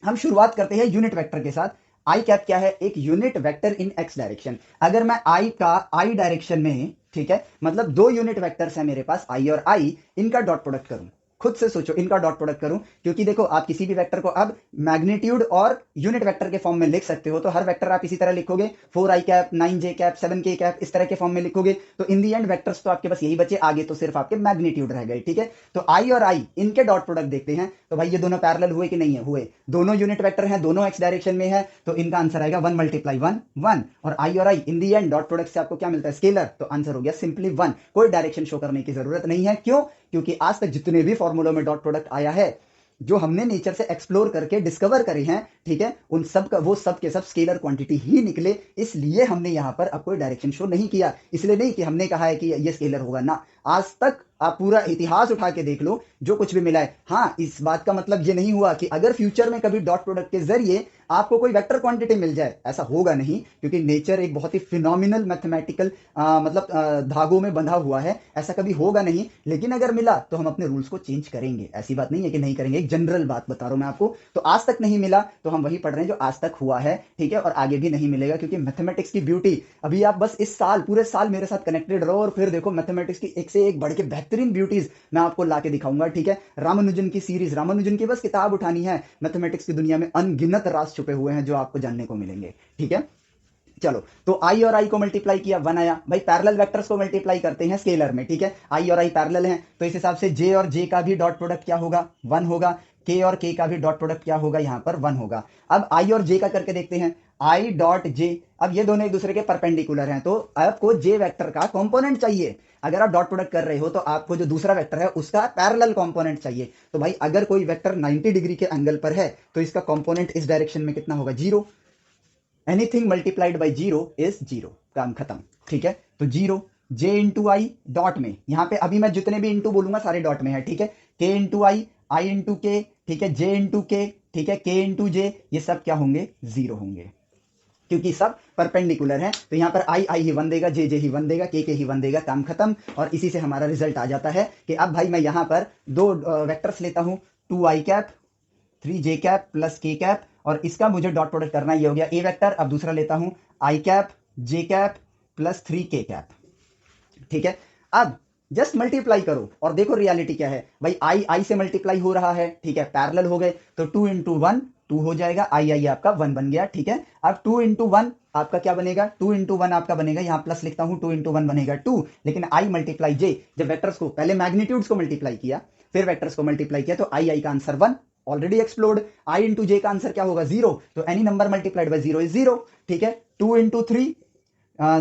हम शुरुआत करते हैं यूनिट वेक्टर के साथ। आई कैप क्या है, एक यूनिट वेक्टर इन एक्स डायरेक्शन। अगर मैं आई का आई डायरेक्शन में, ठीक है, मतलब दो यूनिट वेक्टर्स हैं मेरे पास आई और आई, इनका डॉट प्रोडक्ट करूं, खुद से सोचो इनका डॉट प्रोडक्ट करूं, क्योंकि देखो आप किसी भी वेक्टर को अब मैग्नीट्यूड और यूनिट वेक्टर के फॉर्म में लिख सकते हो। तो हर वेक्टर आप इसी तरह लिखोगे, 4i cap, 9j cap, 7k cap, इस तरह के फॉर्म में लिखोगे। तो इन दी एंड वेक्टर्स तो आपके बस यही बचे, आगे तो सिर्फ आपके मैग्नीट्यूड रह गए, ठीक है। तो आई और आई इनके डॉट प्रोडक्ट देखते हैं। तो भाई ये दोनों पैरेलल हुए कि नहीं है, हुए। दोनों यूनिट वेक्टर हैं, दोनों एक्स डायरेक्शन में है, तो इनका आंसर आएगा 1 × 1 1। और आई और आई इन दी एंड डॉट प्रोडक्ट से आपको क्या मिलता है, स्केलर। तो आंसर हो गया सिंपली 1। कोई डायरेक्शन शो करने की जरूरत नहीं है। क्यों? क्योंकि आज तक जितने भी फॉर्मूलों में डॉट प्रोडक्ट आया है, जो हमने नेचर से एक्सप्लोर करके डिस्कवर करे हैं, ठीक है, उन सब का वो सब के सब स्केलर क्वांटिटी ही निकले। इसलिए हमने यहां पर अब कोई डायरेक्शन शो नहीं किया। इसलिए नहीं कि हमने कहा है कि ये स्केलर होगा ना, आज तक आप पूरा इतिहास उठा के देख लो, जो कुछ भी मिला है। हाँ, इस बात का मतलब ये नहीं हुआ कि अगर फ्यूचर में कभी डॉट प्रोडक्ट के जरिए आपको कोई वेक्टर क्वांटिटी मिल जाए, ऐसा होगा नहीं, क्योंकि नेचर एक बहुत ही फिनोमिनल मैथमेटिकल मतलब धागों में बंधा हुआ है, ऐसा कभी होगा नहीं। लेकिन अगर मिला तो हम अपने रूल्स को चेंज करेंगे, ऐसी बात नहीं है कि नहीं करेंगे, एक जनरल बात बता रहा हूं मैं आपको। तो आज तक नहीं मिला तो हम वही पढ़ रहे हैं जो आज तक हुआ है, ठीक है, और आगे भी नहीं मिलेगा। क्योंकि मैथमेटिक्स की ब्यूटी, अभी आप बस इस साल, पूरे साल मेरे साथ कनेक्टेड रहो और फिर देखो मैथमेटिक्स की एक से एक बढ़ के बेहतरीन ब्यूटीज मैं आपको लाके दिखाऊंगा, ठीक है। रामानुजन की सीरीज, रामानुजन की बस किताब उठानी है, मैथमेटिक्स की दुनिया में अनगिनत राज छुपे हुए हैं जो आपको जानने को मिलेंगे, ठीक है। चलो, तो आई और आई को मल्टीप्लाई किया, 1 आया। भाई पैरेलल वेक्टर्स को मल्टीप्लाई करते हैं स्केलर में, ठीक है। आई और आई पैरेलल हैं, तो इस हिसाब से जे और जे का भी डॉट प्रोडक्ट क्या होगा, 1 होगा। के और के का भी डॉट प्रोडक्ट क्या होगा, यहां पर 1 होगा। अब आई और जे का करके देखते हैं, आई डॉट जे। अब ये दोनों एक दूसरे के परपेंडिकुलर हैं, तो आपको जे वेक्टर का कंपोनेंट चाहिए। अगर आप डॉट प्रोडक्ट कर रहे हो तो आपको जो दूसरा वेक्टर है उसका पैरेलल कंपोनेंट चाहिए। तो भाई अगर कोई वेक्टर 90 डिग्री के एंगल पर है तो इसका कंपोनेंट इस डायरेक्शन में कितना होगा, 0। एनीथिंग मल्टीप्लाइड बाई 0 इज 0, काम खत्म, ठीक है। तो 0 जे इंटू आई डॉट में, यहां पे अभी मैं जितने भी इंटू बोलूंगा सारे डॉट में है, ठीक है। के इंटू आई इंटू के, ठीक है, जे इंटू के, ठीक है, के इंटू जे, ये सब क्या होंगे, 0 होंगे, क्योंकि सब परपेंडिकुलर हैं। तो यहां पर आई आई ही 1 देगा, जे जे ही 1 देगा, के ही 1 देगा, काम खत्म। और इसी से हमारा रिजल्ट आ जाता है कि अब भाई मैं यहां पर दो वेक्टर्स लेता हूं, 2i cap 3j cap plus के कैप, और इसका मुझे डॉट प्रोडक्ट करना, ये हो गया ए वेक्टर। अब दूसरा लेता हूं आई कैप जे कैप प्लस 3k कैप, ठीक है। अब जस्ट मल्टीप्लाई करो और देखो रियलिटी क्या है। भाई आई आई से मल्टीप्लाई हो रहा है, ठीक है, पैरेलल हो गए, तो 2 × 1 2 हो जाएगा, आई आई आपका 1 बन गया, ठीक है। अब 2 × 1 आपका क्या बनेगा, 2 × 1 आपका बनेगा, यहां प्लस लिखता हूं, 2 × 1 बनेगा 2। लेकिन आई मल्टीप्लाई जे, जब वेक्टर्स को पहले मैग्नीट्यूड्स को मल्टीप्लाई किया फिर वेक्टर्स को मल्टीप्लाई किया, तो आई आई का आंसर 1 ऑलरेडी एक्सप्लोर्ड। आई इंटू जे का आंसर क्या होगा, 0। तो any number multiplied by 0 is 0, ठीक है। 2 × 3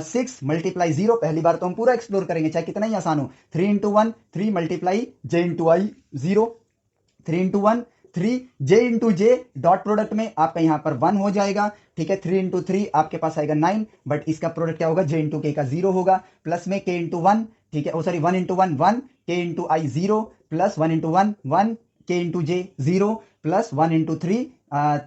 6 मल्टीप्लाई 0, पहली बार तो हम पूरा एक्सप्लोर करेंगे चाहे कितना ही आसान हो। 3 × 1 3 मल्टीप्लाई जे इंटू आई 0, 3 × 1 3, J into J dot product में आपका यहां पर 1 हो जाएगा, ठीक है। 3 × 3 आपके पास आएगा 9, बट इसका प्रोडक्ट क्या होगा, जे इंटू के का 0 होगा, प्लस में के इंटू 1, ठीक है, ओ सॉरी 1 × 1 1, के इंटू आई 0, प्लस 1 × 1 1, के इंटू जे 0, प्लस 1 × 3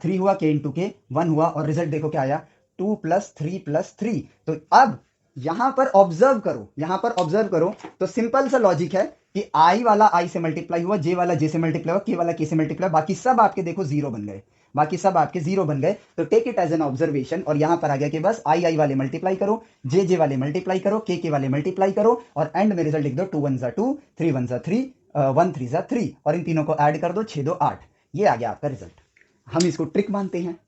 3 हुआ, के इंटू के 1 हुआ, और रिजल्ट देखो क्या आया, 2 + 3 + 3। तो अब यहां पर ऑब्जर्व करो, यहां पर ऑब्जर्व करो, तो सिंपल सा लॉजिक है कि आई वाला आई से मल्टीप्लाई हुआ, जे वाला जे से मल्टीप्लाई हुआ, के वाला के से मल्टीप्लाई, बाकी सब आपके देखो 0 बन गए, बाकी सब आपके 0 बन गए। तो take it as an observation, और यहां पर आ गया कि बस आई आई वाले मल्टीप्लाई करो, जे जे वाले मल्टीप्लाई करो, के वाले मल्टीप्लाई करो, और एंड में रिजल्ट लिख दो, 2 × 1 = 2, 3 × 1 = 3, 1 × 3 = 3, और इन तीनों को ऐड कर दो, 6 × 2 = 8। ये आ गया आपका रिजल्ट। हम इसको ट्रिक मानते हैं,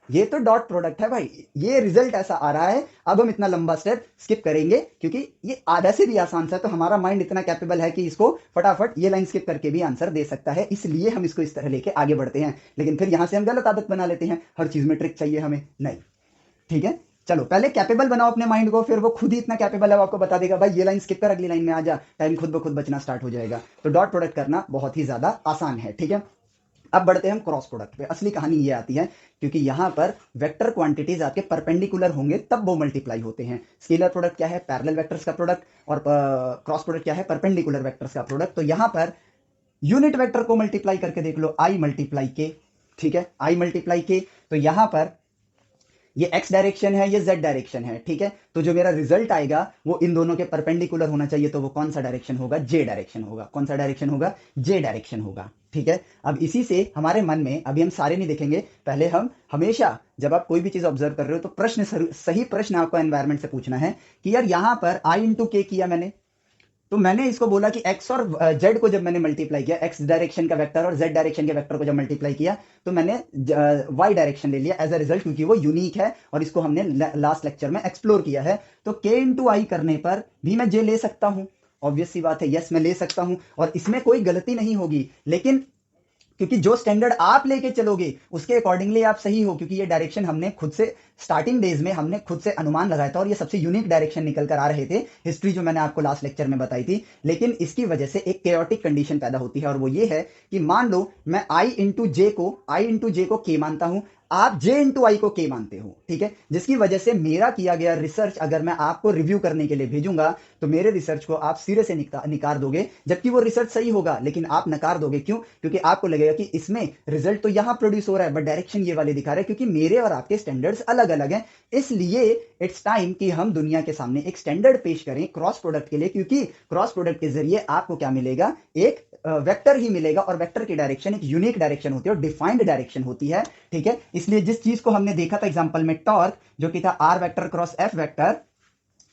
ये तो डॉट प्रोडक्ट है भाई, ये रिजल्ट ऐसा आ रहा है। अब हम इतना लंबा स्टेप स्किप करेंगे क्योंकि ये आधा से भी आसान सा है, तो हमारा माइंड इतना कैपेबल है कि इसको फटाफट ये लाइन स्किप करके भी आंसर दे सकता है, इसलिए हम इसको इस तरह लेके आगे बढ़ते हैं। लेकिन फिर यहां से हम गलत आदत बना लेते हैं, हर चीज में ट्रिक चाहिए हमें, नहीं, ठीक है। चलो पहले कैपेबल बनाओ अपने माइंड को, फिर वो खुद ही इतना कैपेबल है वो आपको बता देगा भाई ये लाइन स्किप कर, अगली लाइन में आ जा, टाइम खुद ब खुद बचना स्टार्ट हो जाएगा। तो डॉट प्रोडक्ट करना बहुत ही ज्यादा आसान है, ठीक है। अब बढ़ते हैं हम क्रॉस प्रोडक्ट पे। असली कहानी ये आती है क्योंकि यहां पर वेक्टर क्वांटिटीज आपके परपेंडिकुलर होंगे तब वो मल्टीप्लाई होते हैं। स्केलर प्रोडक्ट क्या है? पैरेलल वेक्टर्स का प्रोडक्ट, और क्रॉस प्रोडक्ट क्या है? परपेंडिकुलर वेक्टर्स का प्रोडक्ट। तो यहां पर यूनिट वेक्टर को मल्टीप्लाई करके देख लो, आई मल्टीप्लाई के, ठीक है, आई मल्टीप्लाई के। तो यहां पर ये एक्स डायरेक्शन है, ये जेड डायरेक्शन है, ठीक है। तो जो मेरा रिजल्ट आएगा वो इन दोनों के परपेंडिकुलर होना चाहिए, तो वो कौन सा डायरेक्शन होगा? जे डायरेक्शन होगा। कौन सा डायरेक्शन होगा? जे डायरेक्शन होगा, ठीक है। अब इसी से हमारे मन में, अभी हम सारे नहीं देखेंगे, पहले हम हमेशा जब आप कोई भी चीज ऑब्जर्व कर रहे हो तो प्रश्न, सही प्रश्न आपको एनवायरमेंट से पूछना है कि यार यहां पर आई इंटू के किया मैंने, तो मैंने इसको बोला कि एक्स और जेड को जब मैंने मल्टीप्लाई किया, एक्स डायरेक्शन का वेक्टर और जेड डायरेक्शन के वेक्टर को जब मल्टीप्लाई किया, तो मैंने वाई डायरेक्शन ले लिया एज अ रिजल्ट, क्योंकि वो यूनिक है और इसको हमने लास्ट लेक्चर में एक्सप्लोर किया है। तो के इंटू आई करने पर भी मैं जे ले सकता हूं, ऑब्वियस सी बात है, यस मैं ले सकता हूं और इसमें कोई गलती नहीं होगी। लेकिन क्योंकि जो स्टैंडर्ड आप लेके चलोगे उसके अकॉर्डिंगली आप सही हो, क्योंकि ये डायरेक्शन हमने खुद से स्टार्टिंग डेज में हमने खुद से अनुमान लगाया था और ये सबसे यूनिक डायरेक्शन निकल कर आ रहे थे, हिस्ट्री जो मैंने आपको लास्ट लेक्चर में बताई थी। लेकिन इसकी वजह से एक केओटिक कंडीशन पैदा होती है और वो ये है कि मान लो मैं आई इंटू जे को के मानता हूं, आप जे इंटू आई को के मानते हो, ठीक है। जिसकी वजह से मेरा किया गया रिसर्च अगर मैं आपको रिव्यू करने के लिए भेजूंगा तो मेरे रिसर्च को आप सिरे से निकार दोगे, जबकि वो रिसर्च सही होगा लेकिन आप नकार दोगे। क्यों? क्योंकि आपको लगेगा कि इसमें रिजल्ट तो यहां प्रोड्यूस हो रहा है बट डायरेक्शन ये वाले दिखा रहे हैं, क्योंकि मेरे और आपके स्टैंडर्ड्स अलग अलग हैं। इसलिए इट्स टाइम कि हम दुनिया के सामने एक स्टैंडर्ड पेश करें क्रॉस प्रोडक्ट के लिए, क्योंकि क्रॉस प्रोडक्ट के जरिए आपको क्या मिलेगा? एक वेक्टर ही मिलेगा और वेक्टर की डायरेक्शन एक यूनिक डायरेक्शन होती है और डिफाइंड डायरेक्शन होती है, ठीक है। इसलिए जिस चीज को हमने देखा था एग्जांपल में टॉर्क, जो कि था r vector cross f vector,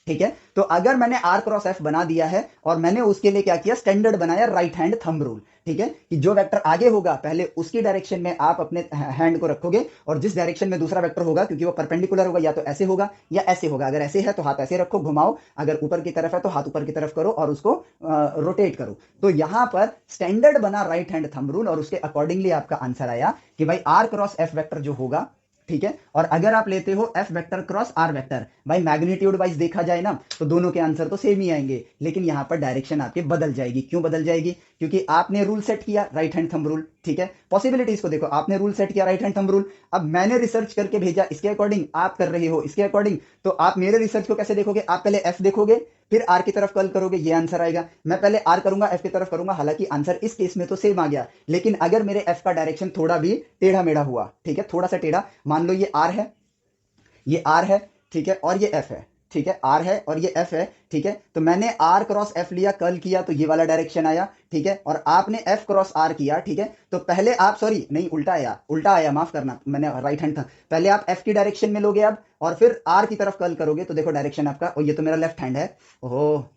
ठीक है। तो अगर मैंने आर क्रॉस एफ बना दिया है और मैंने उसके लिए क्या किया? स्टैंडर्ड बनाया राइट हैंड थंब रूल, ठीक है, कि जो वेक्टर आगे होगा पहले उसकी डायरेक्शन में आप अपने हैंड को रखोगे और जिस डायरेक्शन में दूसरा वेक्टर होगा, क्योंकि वो परपेंडिकुलर होगा, या तो ऐसे होगा या ऐसे होगा। अगर ऐसे है तो हाथ ऐसे रखो, घुमाओ, अगर ऊपर की तरफ है तो हाथ ऊपर की तरफ करो और उसको रोटेट करो। तो यहां पर स्टैंडर्ड बना राइट हैंड थंब रूल और उसके अकॉर्डिंगली आपका आंसर आया कि भाई आर क्रॉस एफ वेक्टर जो होगा, ठीक है। और अगर आप लेते हो f vector cross r vector, भाई मैग्नीट्यूड वाइज देखा जाए ना तो दोनों के आंसर तो सेम ही आएंगे, लेकिन यहां पर डायरेक्शन आपके बदल जाएगी। क्यों बदल जाएगी? क्योंकि आपने रूल सेट किया राइट हैंड थंब रूल, ठीक है। पॉसिबिलिटीज को देखो, आपने रूल सेट किया राइट हैंड थंब रूल, अब मैंने रिसर्च करके भेजा इसके अकॉर्डिंग, आप कर रहे हो इसके अकॉर्डिंग, तो आप मेरे रिसर्च को कैसे देखोगे? आप पहले एफ देखोगे फिर आर की तरफ कल करोगे, ये आंसर आएगा। मैं पहले आर करूंगा एफ की तरफ करूंगा, हालांकि आंसर इस केस में तो सेम आ गया, लेकिन अगर मेरे एफ का डायरेक्शन थोड़ा भी टेढ़ा मेढ़ा हुआ, ठीक है, थोड़ा सा टेढ़ा, मान लो ये आर है, ये आर है, ठीक है, और ये एफ है, ठीक है, आर है और ये एफ है, ठीक है। तो मैंने आर क्रॉस एफ लिया, कर्ल किया, तो ये वाला डायरेक्शन आया, ठीक है। और आपने एफ क्रॉस आर किया, ठीक है। तो पहले आप, सॉरी नहीं, उल्टा आया, माफ करना, मैंने राइट हैंड था। पहले आप एफ की डायरेक्शन में लोगे अब, और फिर आर की तरफ कर्ल करोगे, तो देखो डायरेक्शन आपका, और ये तो मेरा लेफ्ट हैंड है, ओहो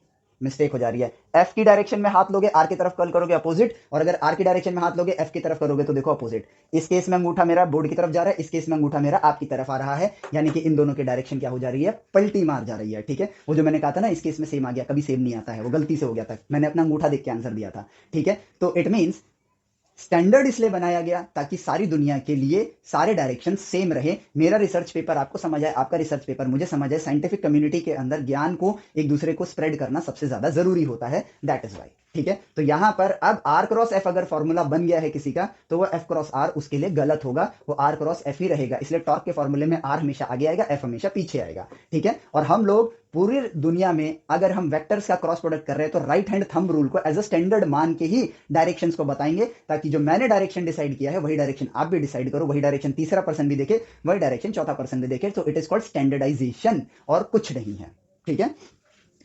मिस्टेक हो जा रही है। एफ की डायरेक्शन में हाथ लोगे, आर की तरफ कर्ल करोगे अपोजिट, और अगर आर की डायरेक्शन में हाथ लोगे एफ की तरफ करोगे तो देखो अपोजिट। इस केस में अंगूठा मेरा बोर्ड की तरफ जा रहा है, इस केस में अंगूठा मेरा आपकी तरफ आ रहा है, यानी कि इन दोनों की डायरेक्शन क्या हो जा रही है? पलटी मार जा रही है, ठीक है। वो जो मैंने कहा था ना इस केस में सेम आ गया, कभी सेम नहीं आता है, वो गलती से हो गया था, मैंने अपना अंगूठा देख के आंसर दिया था, ठीक है। तो इट मीन्स स्टैंडर्ड इसलिए बनाया गया ताकि सारी दुनिया के लिए सारे डायरेक्शन सेम रहे। मेरा रिसर्च पेपर आपको समझ आए, आपका रिसर्च पेपर मुझे समझ आए। साइंटिफिक कम्युनिटी के अंदर ज्ञान को एक दूसरे को स्प्रेड करना सबसे ज्यादा जरूरी होता है, दैट इज वाई, ठीक है। तो यहां पर अब आर क्रॉस एफ अगर फॉर्मूला बन गया है किसी का, तो वो एफ क्रॉस आर उसके लिए गलत होगा, वो आर क्रॉस एफ ही रहेगा। इसलिए टॉर्क के फॉर्मूले में आर हमेशा आगे आएगा, एफ हमेशा पीछे आएगा, ठीक है। और हम लोग पूरी दुनिया में अगर हम वेक्टर्स का क्रॉस प्रोडक्ट कर रहे हैं तो राइट हैंड थंब रूल को एज अ स्टैंडर्ड मान के ही डायरेक्शंस को बताएंगे, ताकि जो मैंने डायरेक्शन डिसाइड किया है वही डायरेक्शन आप भी डिसाइड करो, वही डायरेक्शन तीसरा पर्सन भी देखे, वही डायरेक्शन चौथा पर्सन भी देखे। तो इट इज कॉल्ड स्टैंडर्डाइजेशन और कुछ नहीं है, ठीक है।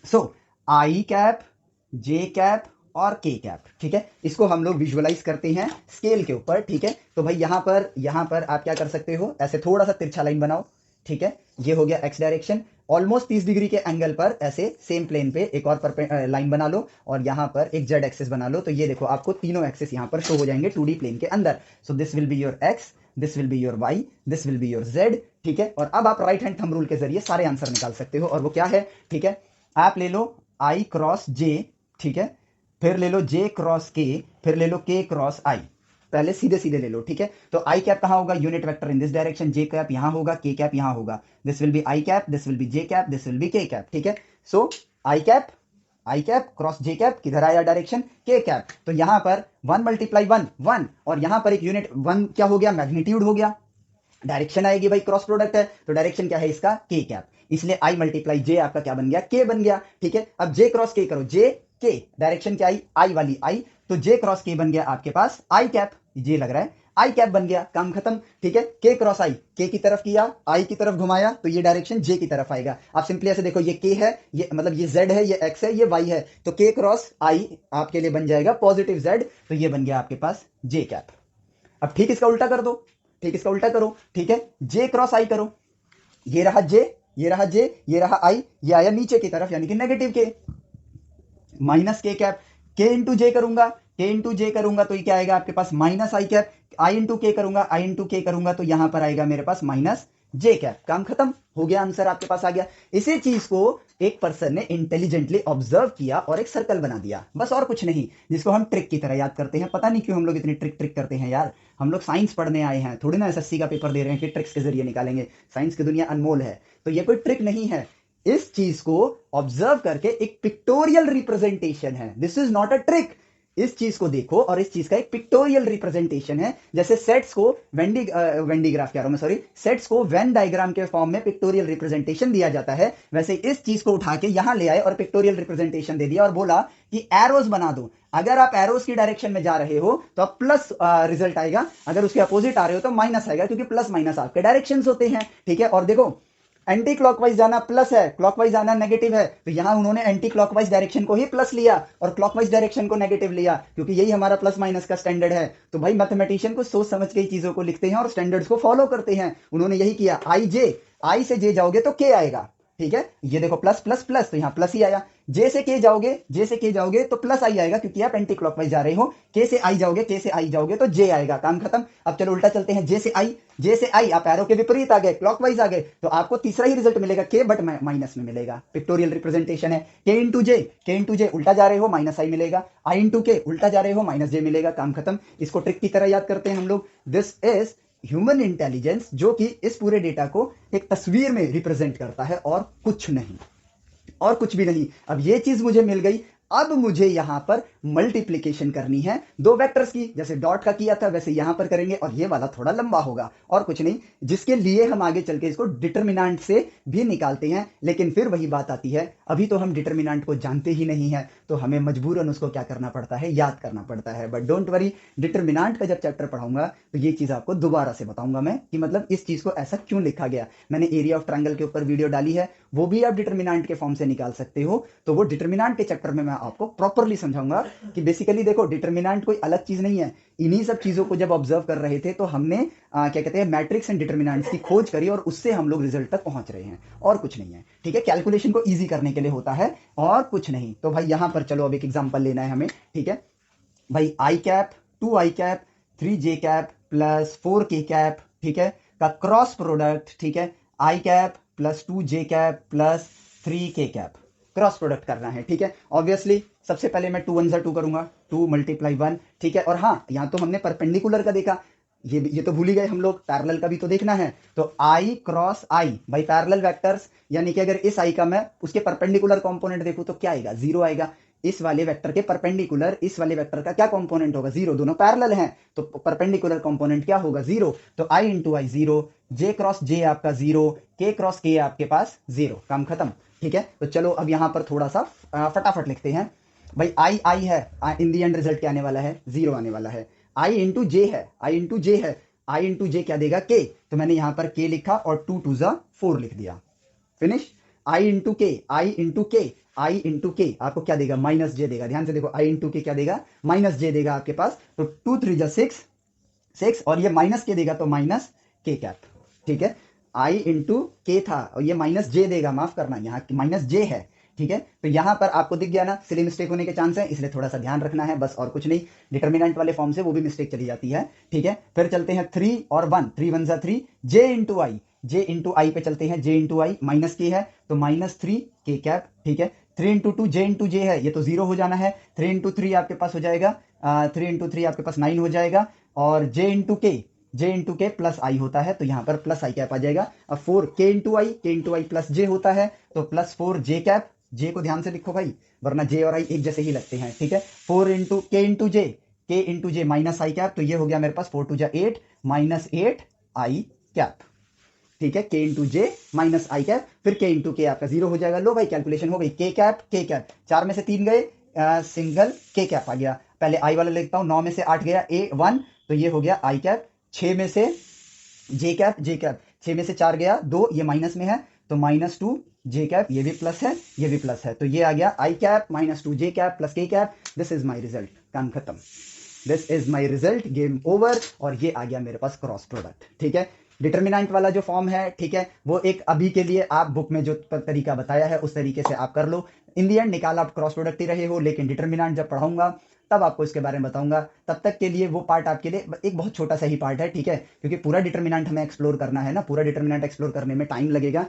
So i cap, J cap और के कैप, ठीक है, इसको हम लोग विजुअलाइज करते हैं स्केल के ऊपर, ठीक है। तो भाई यहां पर आप क्या कर सकते हो? ऐसे थोड़ा सा तिरछा लाइन बनाओ, ठीक है, ये हो गया एक्स डायरेक्शन। ऑलमोस्ट 30 डिग्री के एंगल पर ऐसे सेम प्लेन पे एक और लाइन बना लो और यहां पर एक जेड एक्सिस बना लो। तो ये देखो आपको तीनों एक्सिस यहां पर शो हो जाएंगे 2D प्लेन के अंदर। So this will be your x, this will be your y, this will be your z, ठीक है। और अब आप राइट हैंड थंब रूल के जरिए सारे आंसर निकाल सकते हो, और वो क्या है? ठीक है, आप ले लो आई क्रॉस जे, ठीक है, फिर ले लो जे क्रॉस के, फिर ले लो के क्रॉस आई। पहले सीधे सीधे ले लो, ठीक है। तो आई कैप कहाँ होगा, unit vector in this direction, j cap यहाँ होगा, के कैप यहाँ होगा, this will be i cap, this will be j cap, this will be k cap, ठीक है। So i cap cross j cap किधर आया डायरेक्शन, के cap. तो यहां पर 1 मल्टीप्लाई 1 1, और यहां पर एक यूनिट 1 क्या हो गया, मैग्नीट्यूड हो गया। डायरेक्शन आएगी भाई, क्रॉस प्रोडक्ट है, तो डायरेक्शन क्या है इसका, के कैप, इसलिए आई मल्टीप्लाई जे आपका क्या बन गया, के बन गया, ठीक है। अब जे क्रॉस के करो, जे के, डायरेक्शन क्या आई, आई वाली आई, तो जे क्रॉस के बन गया आपके पास आई कैप, जे लग रहा है आई कैप बन गया, काम खत्म, ठीक है। के क्रॉस आई, के की तरफ किया, आई की तरफ घुमाया, तो ये डायरेक्शन जे की तरफ आएगा। आप सिंपली ऐसे देखो, ये के है, ये मतलब ये जेड है, ये एक्स है, ये वाई है, तो के क्रॉस आई आपके लिए बन जाएगा पॉजिटिव जेड, तो ये बन गया आपके पास जे कैप। अब ठीक इसका उल्टा कर दो, ठीक इसका उल्टा करो, ठीक है, जे क्रॉस आई करो, ये रहा जे, ये रहा जे, ये रहा आई, ये आया नीचे की तरफ यानी कि नेगेटिव के, माइनस के कैप, के इंटू जे करूंगा, के इंटू जे करूंगा तो ये क्या आएगा आपके पास, माइनस आई कैप, आई इंटू के करूंगा, आई इंटू के करूंगा तो यहां पर आएगा मेरे पास माइनस जे कैप, काम खत्म हो गया, आंसर आपके पास आ गया। इसी चीज को एक पर्सन ने इंटेलिजेंटली ऑब्जर्व किया और एक सर्कल बना दिया, बस और कुछ नहीं, जिसको हम ट्रिक की तरह याद करते हैं। पता नहीं क्यों हम लोग इतनी ट्रिक ट्रिक करते हैं यार, हम लोग साइंस पढ़ने आए हैं, थोड़ी ना एसएससी का पेपर दे रहे हैं कि ट्रिक्स के जरिए निकालेंगे, साइंस की दुनिया अनमोल है, तो ये कोई ट्रिक नहीं है। इस चीज को ऑब्जर्व करके एक पिक्टोरियल रिप्रेजेंटेशन है, this is not a trick. इस चीज को देखो और इस चीज का एक पिक्टोरियल रिप्रेजेंटेशन है, जैसे सेट्स को वेंडी ग्राफ कह रहा हूं मैं, सॉरी, सेट्स को वेन डायग्राम के फॉर्म में पिक्टोरियल रिप्रेजेंटेशन दिया जाता है, वैसे इस चीज को उठा के यहां ले आए और पिक्टोरियल रिप्रेजेंटेशन दे दिया और बोला कि एरोज बना दो, अगर आप एरोज की डायरेक्शन में जा रहे हो तो आप प्लस रिजल्ट आएगा, अगर उसके अपोजिट आ रहे हो तो माइनस आएगा, क्योंकि प्लस माइनस आपके डायरेक्शन होते हैं, ठीक है। और देखो, एंटी क्लॉकवाइज जाना प्लस है, क्लॉकवाइज जाना नेगेटिव है, तो यहां उन्होंने एंटी क्लॉकवाइज डायरेक्शन को ही प्लस लिया और क्लॉकवाइज डायरेक्शन को नेगेटिव लिया, क्योंकि यही हमारा प्लस माइनस का स्टैंडर्ड है। तो भाई मैथमेटिशियन को सोच समझ के चीजों को लिखते हैं और स्टैंडर्ड्स को फॉलो करते हैं, उन्होंने यही किया। आई जे, आई से जे जाओगे तो के आएगा, ठीक है, ये देखो प्लस प्लस प्लस, तो यहां प्लस ही आया। जे से के जाओगे, जे से के जाओगे तो प्लस आई आएगा, क्योंकि आप एंटी क्लॉकवाइज जा रहे हो। के से आई जाओगे, के से आई जाओगे तो जे आएगा, काम खत्म। अब चलो उल्टा चलते हैं, जे से आई, जे से आई आप एरो के विपरीत आ गए, क्लॉकवाइज आ गए, तो आपको तीसरा ही रिजल्ट मिलेगा, के बट माइनस में मिलेगा, पिक्टोरियल रिप्रेजेंटेशन है। के इंटू जे, के इंटू जे उल्टा जा रहे हो माइनस आई मिलेगा, आई इंटू के उल्टा जा रहे हो माइनस जे मिलेगा, काम खत्म। इसको ट्रिक की तरह याद करते हैं हम लोग, दिस इज ह्यूमन इंटेलिजेंस, जो कि इस पूरे डेटा को एक तस्वीर में रिप्रेजेंट करता है और कुछ नहीं, और कुछ भी नहीं। अब ये चीज मुझे मिल गई, अब मुझे यहां पर मल्टीप्लीकेशन करनी है दो वेक्टर्स की, जैसे डॉट का किया था वैसे यहां पर करेंगे, और ये वाला थोड़ा लंबा होगा और कुछ नहीं, जिसके लिए हम आगे चल के इसको डिटर्मिनेंट से भी निकालते हैं। लेकिन फिर वही बात आती है, अभी तो हम डिटर्मिनेंट को जानते ही नहीं है, तो हमें मजबूरन उसको क्या करना पड़ता है, याद करना पड़ता है। बट डोंट वरी, डिटर्मिनेंट का जब चैप्टर पढ़ाऊंगा तो ये चीज आपको दोबारा से बताऊंगा मैं, कि मतलब इस चीज को ऐसा क्यों लिखा गया। मैंने एरिया ऑफ ट्रायंगल के ऊपर वीडियो डाली है, वो भी आप डिटर्मिनेंट के फॉर्म से निकाल सकते हो, तो वो डिटर्मिनेंट के चैप्टर में मैं आपको प्रॉपर्ली समझाऊंगा कि बेसिकली देखो, डिटर्मिनेंट कोई अलग चीज नहीं है। इन्हीं सब चीजों को जब ऑब्जर्व कर रहे थे तो हमने क्या कहते हैं, मैट्रिक्स एंड डिटर्मिनेंट्स की खोज करी और उससे हम लोग रिजल्ट तक पहुंच रहे हैं, और कुछ नहीं है, ठीक है। कैलकुलेशन को इजी करने के लिए होता है और कुछ नहीं। तो भाई यहां पर चलो अब एक एग्जांपल लेना है हमें, ठीक है भाई। आई कैप, 2 आई कैप, 3 जे कैप प्लस 4 के कैप, ठीक है, का क्रॉस प्रोडक्ट, ठीक है, आई कैप प्लस 2 जे कैप प्लस 3 के कैप, क्रॉस प्रोडक्ट करना है, ठीक है। ऑब्वियसली सबसे पहले मैं 2 1 2 करूंगा, 2 मल्टीप्लाई 1, ठीक है। और हाँ, यहां तो हमने परपेंडिकुलर का देखा, ये तो भूल ही गए हम लोग, पैरेलल का भी तो देखना है। तो आई क्रॉस आई, भाई पैरेलल वेक्टर्स, यानी कि अगर इस आई का मैं उसके परपेंडिकुलर कंपोनेंट देखूं तो क्या आएगा, 0 आएगा। इस वाले वेक्टर के परपेंडिकुलर इस वाले वेक्टर का क्या कंपोनेंट होगा, 0, दोनों पैरेलल हैं तो परपेंडिकुलर कंपोनेंट क्या होगा, 0। तो आई इंटू आई 0, जे क्रॉस जे आपका 0, के क्रॉस के आपके पास 0, काम खत्म, ठीक है। तो चलो अब यहां पर थोड़ा सा फटाफट लिखते हैं भाई। आई आई है, इन दी एंड रिजल्ट क्या आने वाला है, 0 आने वाला है। आई इंटू जे है, आई इंटू जे है, आई इंटू जे क्या देगा, के, तो मैंने यहां पर के लिखा और 2 2 4 लिख दिया, फिनिश। आई इंटू के, आई इंटू के, आई इंटू के आपको क्या देगा, माइनस जे देगा, ध्यान से देखो, आई इंटू के क्या देगा, माइनस जे देगा आपके पास। तो 2 3 6 और ये माइनस के देगा तो माइनस के कैप, ठीक है। आई इंटू के था और ये माइनस जे देगा, माफ करना यहाँ माइनस जे है, ठीक है। तो यहां पर आपको दिख गया ना, सिली मिस्टेक होने के चांस है, इसलिए थोड़ा सा ध्यान रखना है, बस और कुछ नहीं। डिटर्मिनेंट वाले फॉर्म से वो भी मिस्टेक चली जाती है, ठीक है। फिर चलते हैं 3 और 1, 3 1 3, जे इंटू आई, जे इंटू आई पे चलते हैं, जे इंटू आई, माइनस के है तो माइनस 3 के कैप, ठीक है। 3 इंटू 2 जे इंटू जे है, ये तो 0 हो जाना है। 3 इंटू 3 आपके पास हो जाएगा 3 इंटू 3 आपके पास 9 हो जाएगा। और जे इंटू के प्लस आई होता है, तो यहाँ पर प्लस आई कैप आ जाएगा। अब 4 के इंटू आई प्लस जे होता है, तो प्लस 4 जे कैप, जे को ध्यान से लिखो भाई, वरना जे और आई एक जैसे ही लगते हैं, ठीक है। 4 इंटू के इंटू जे माइनस आई कैप, तो ये हो गया मेरे पास 4 टू जा 8 माइनस 8 आई कैप, ठीक है। के इंटू जे माइनस आई कैप, फिर के इंटू के आपका 0 हो जाएगा। लो भाई कैलकुलेशन हो गई, के कैप 4 में से 3 गए, सिंगल के कैप आ गया। पहले आई वाला लिखता हूं, 9 में से 8 गया ए 1, तो ये हो गया आई कैप। 6 में से जे कैप 6 में से 4 गया 2, ये माइनस में है, तो -2 जे कैप, ये भी प्लस है ये भी प्लस है, तो ये आ गया आई कैप -2 जे कैप प्लस के cap. This is my result, काम खत्म, this is my result, game over. और ये आ गया मेरे पास क्रॉस प्रोडक्ट, ठीक है। डिटर्मिनेंट वाला जो फॉर्म है, ठीक है, वो एक अभी के लिए आप बुक में जो तरीका बताया है उस तरीके से आप कर लो। इन दी एंड निकाल आप क्रॉस प्रोडक्ट ही रहे हो, लेकिन डिटर्मिनेंट जब पढ़ाऊंगा तब आपको इसके बारे में बताऊंगा। तब तक के लिए वो पार्ट आपके लिए एक बहुत छोटा सा ही पार्ट है, ठीक है, क्योंकि पूरा डिटर्मिनेंट हमें एक्सप्लोर करना है ना, पूरा डिटर्मिनेंट एक्सप्लोर करने में टाइम लगेगा।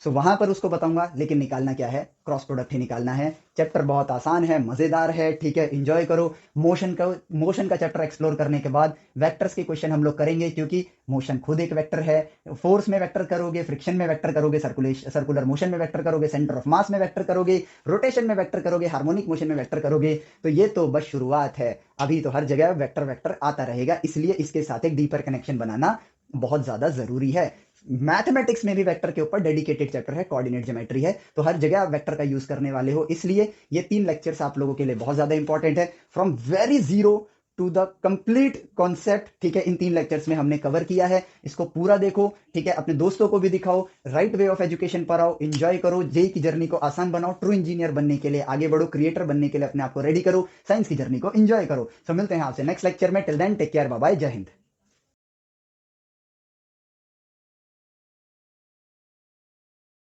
सो वहां पर उसको बताऊंगा, लेकिन निकालना क्या है, क्रॉस प्रोडक्ट ही निकालना है। चैप्टर बहुत आसान है, मजेदार है, ठीक है, एंजॉय करो। मोशन का चैप्टर एक्सप्लोर करने के बाद वेक्टर्स के क्वेश्चन हम लोग करेंगे, क्योंकि मोशन खुद एक वेक्टर है। फोर्स में वेक्टर करोगे, फ्रिक्शन में वेक्टर करोगे, सर्कुलर मोशन में वेक्टर करोगे, सेंटर ऑफ मास में वेक्टर करोगे, रोटेशन में वेक्टर करोगे, हार्मोनिक मोशन में वेक्टर करोगे। तो ये तो बस शुरुआत है, अभी तो हर जगह वेक्टर वेक्टर आता रहेगा, इसलिए इसके साथ एक डीपर कनेक्शन बनाना बहुत ज्यादा जरूरी है। मैथमेटिक्स में भी वेक्टर के ऊपर डेडिकेटेड चैप्टर है, कोऑर्डिनेट ज्योमेट्री है, तो हर जगह आप वेक्टर का यूज करने वाले हो, इसलिए ये 3 लेक्चर्स आप लोगों के लिए बहुत ज्यादा इंपॉर्टेंट है। From very zero to the complete concept, ठीक है, इन 3 लेक्चर्स में हमने कवर किया है। इसको पूरा देखो, ठीक है, अपने दोस्तों को भी दिखाओ, राइट वे ऑफ एजुकेशन पर आओ, एंजॉय करो, जेई की जर्नी को आसान बनाओ, ट्रू इंजीनियर बनने के लिए आगे बढ़ो, क्रिएटर बनने के लिए अपने आप को रेडी करो, साइंस की जर्नी को एंजॉय करो। सो मिलते हैं आपसे नेक्स्ट लेक्चर में, till then take care, bye bye, जय हिंद।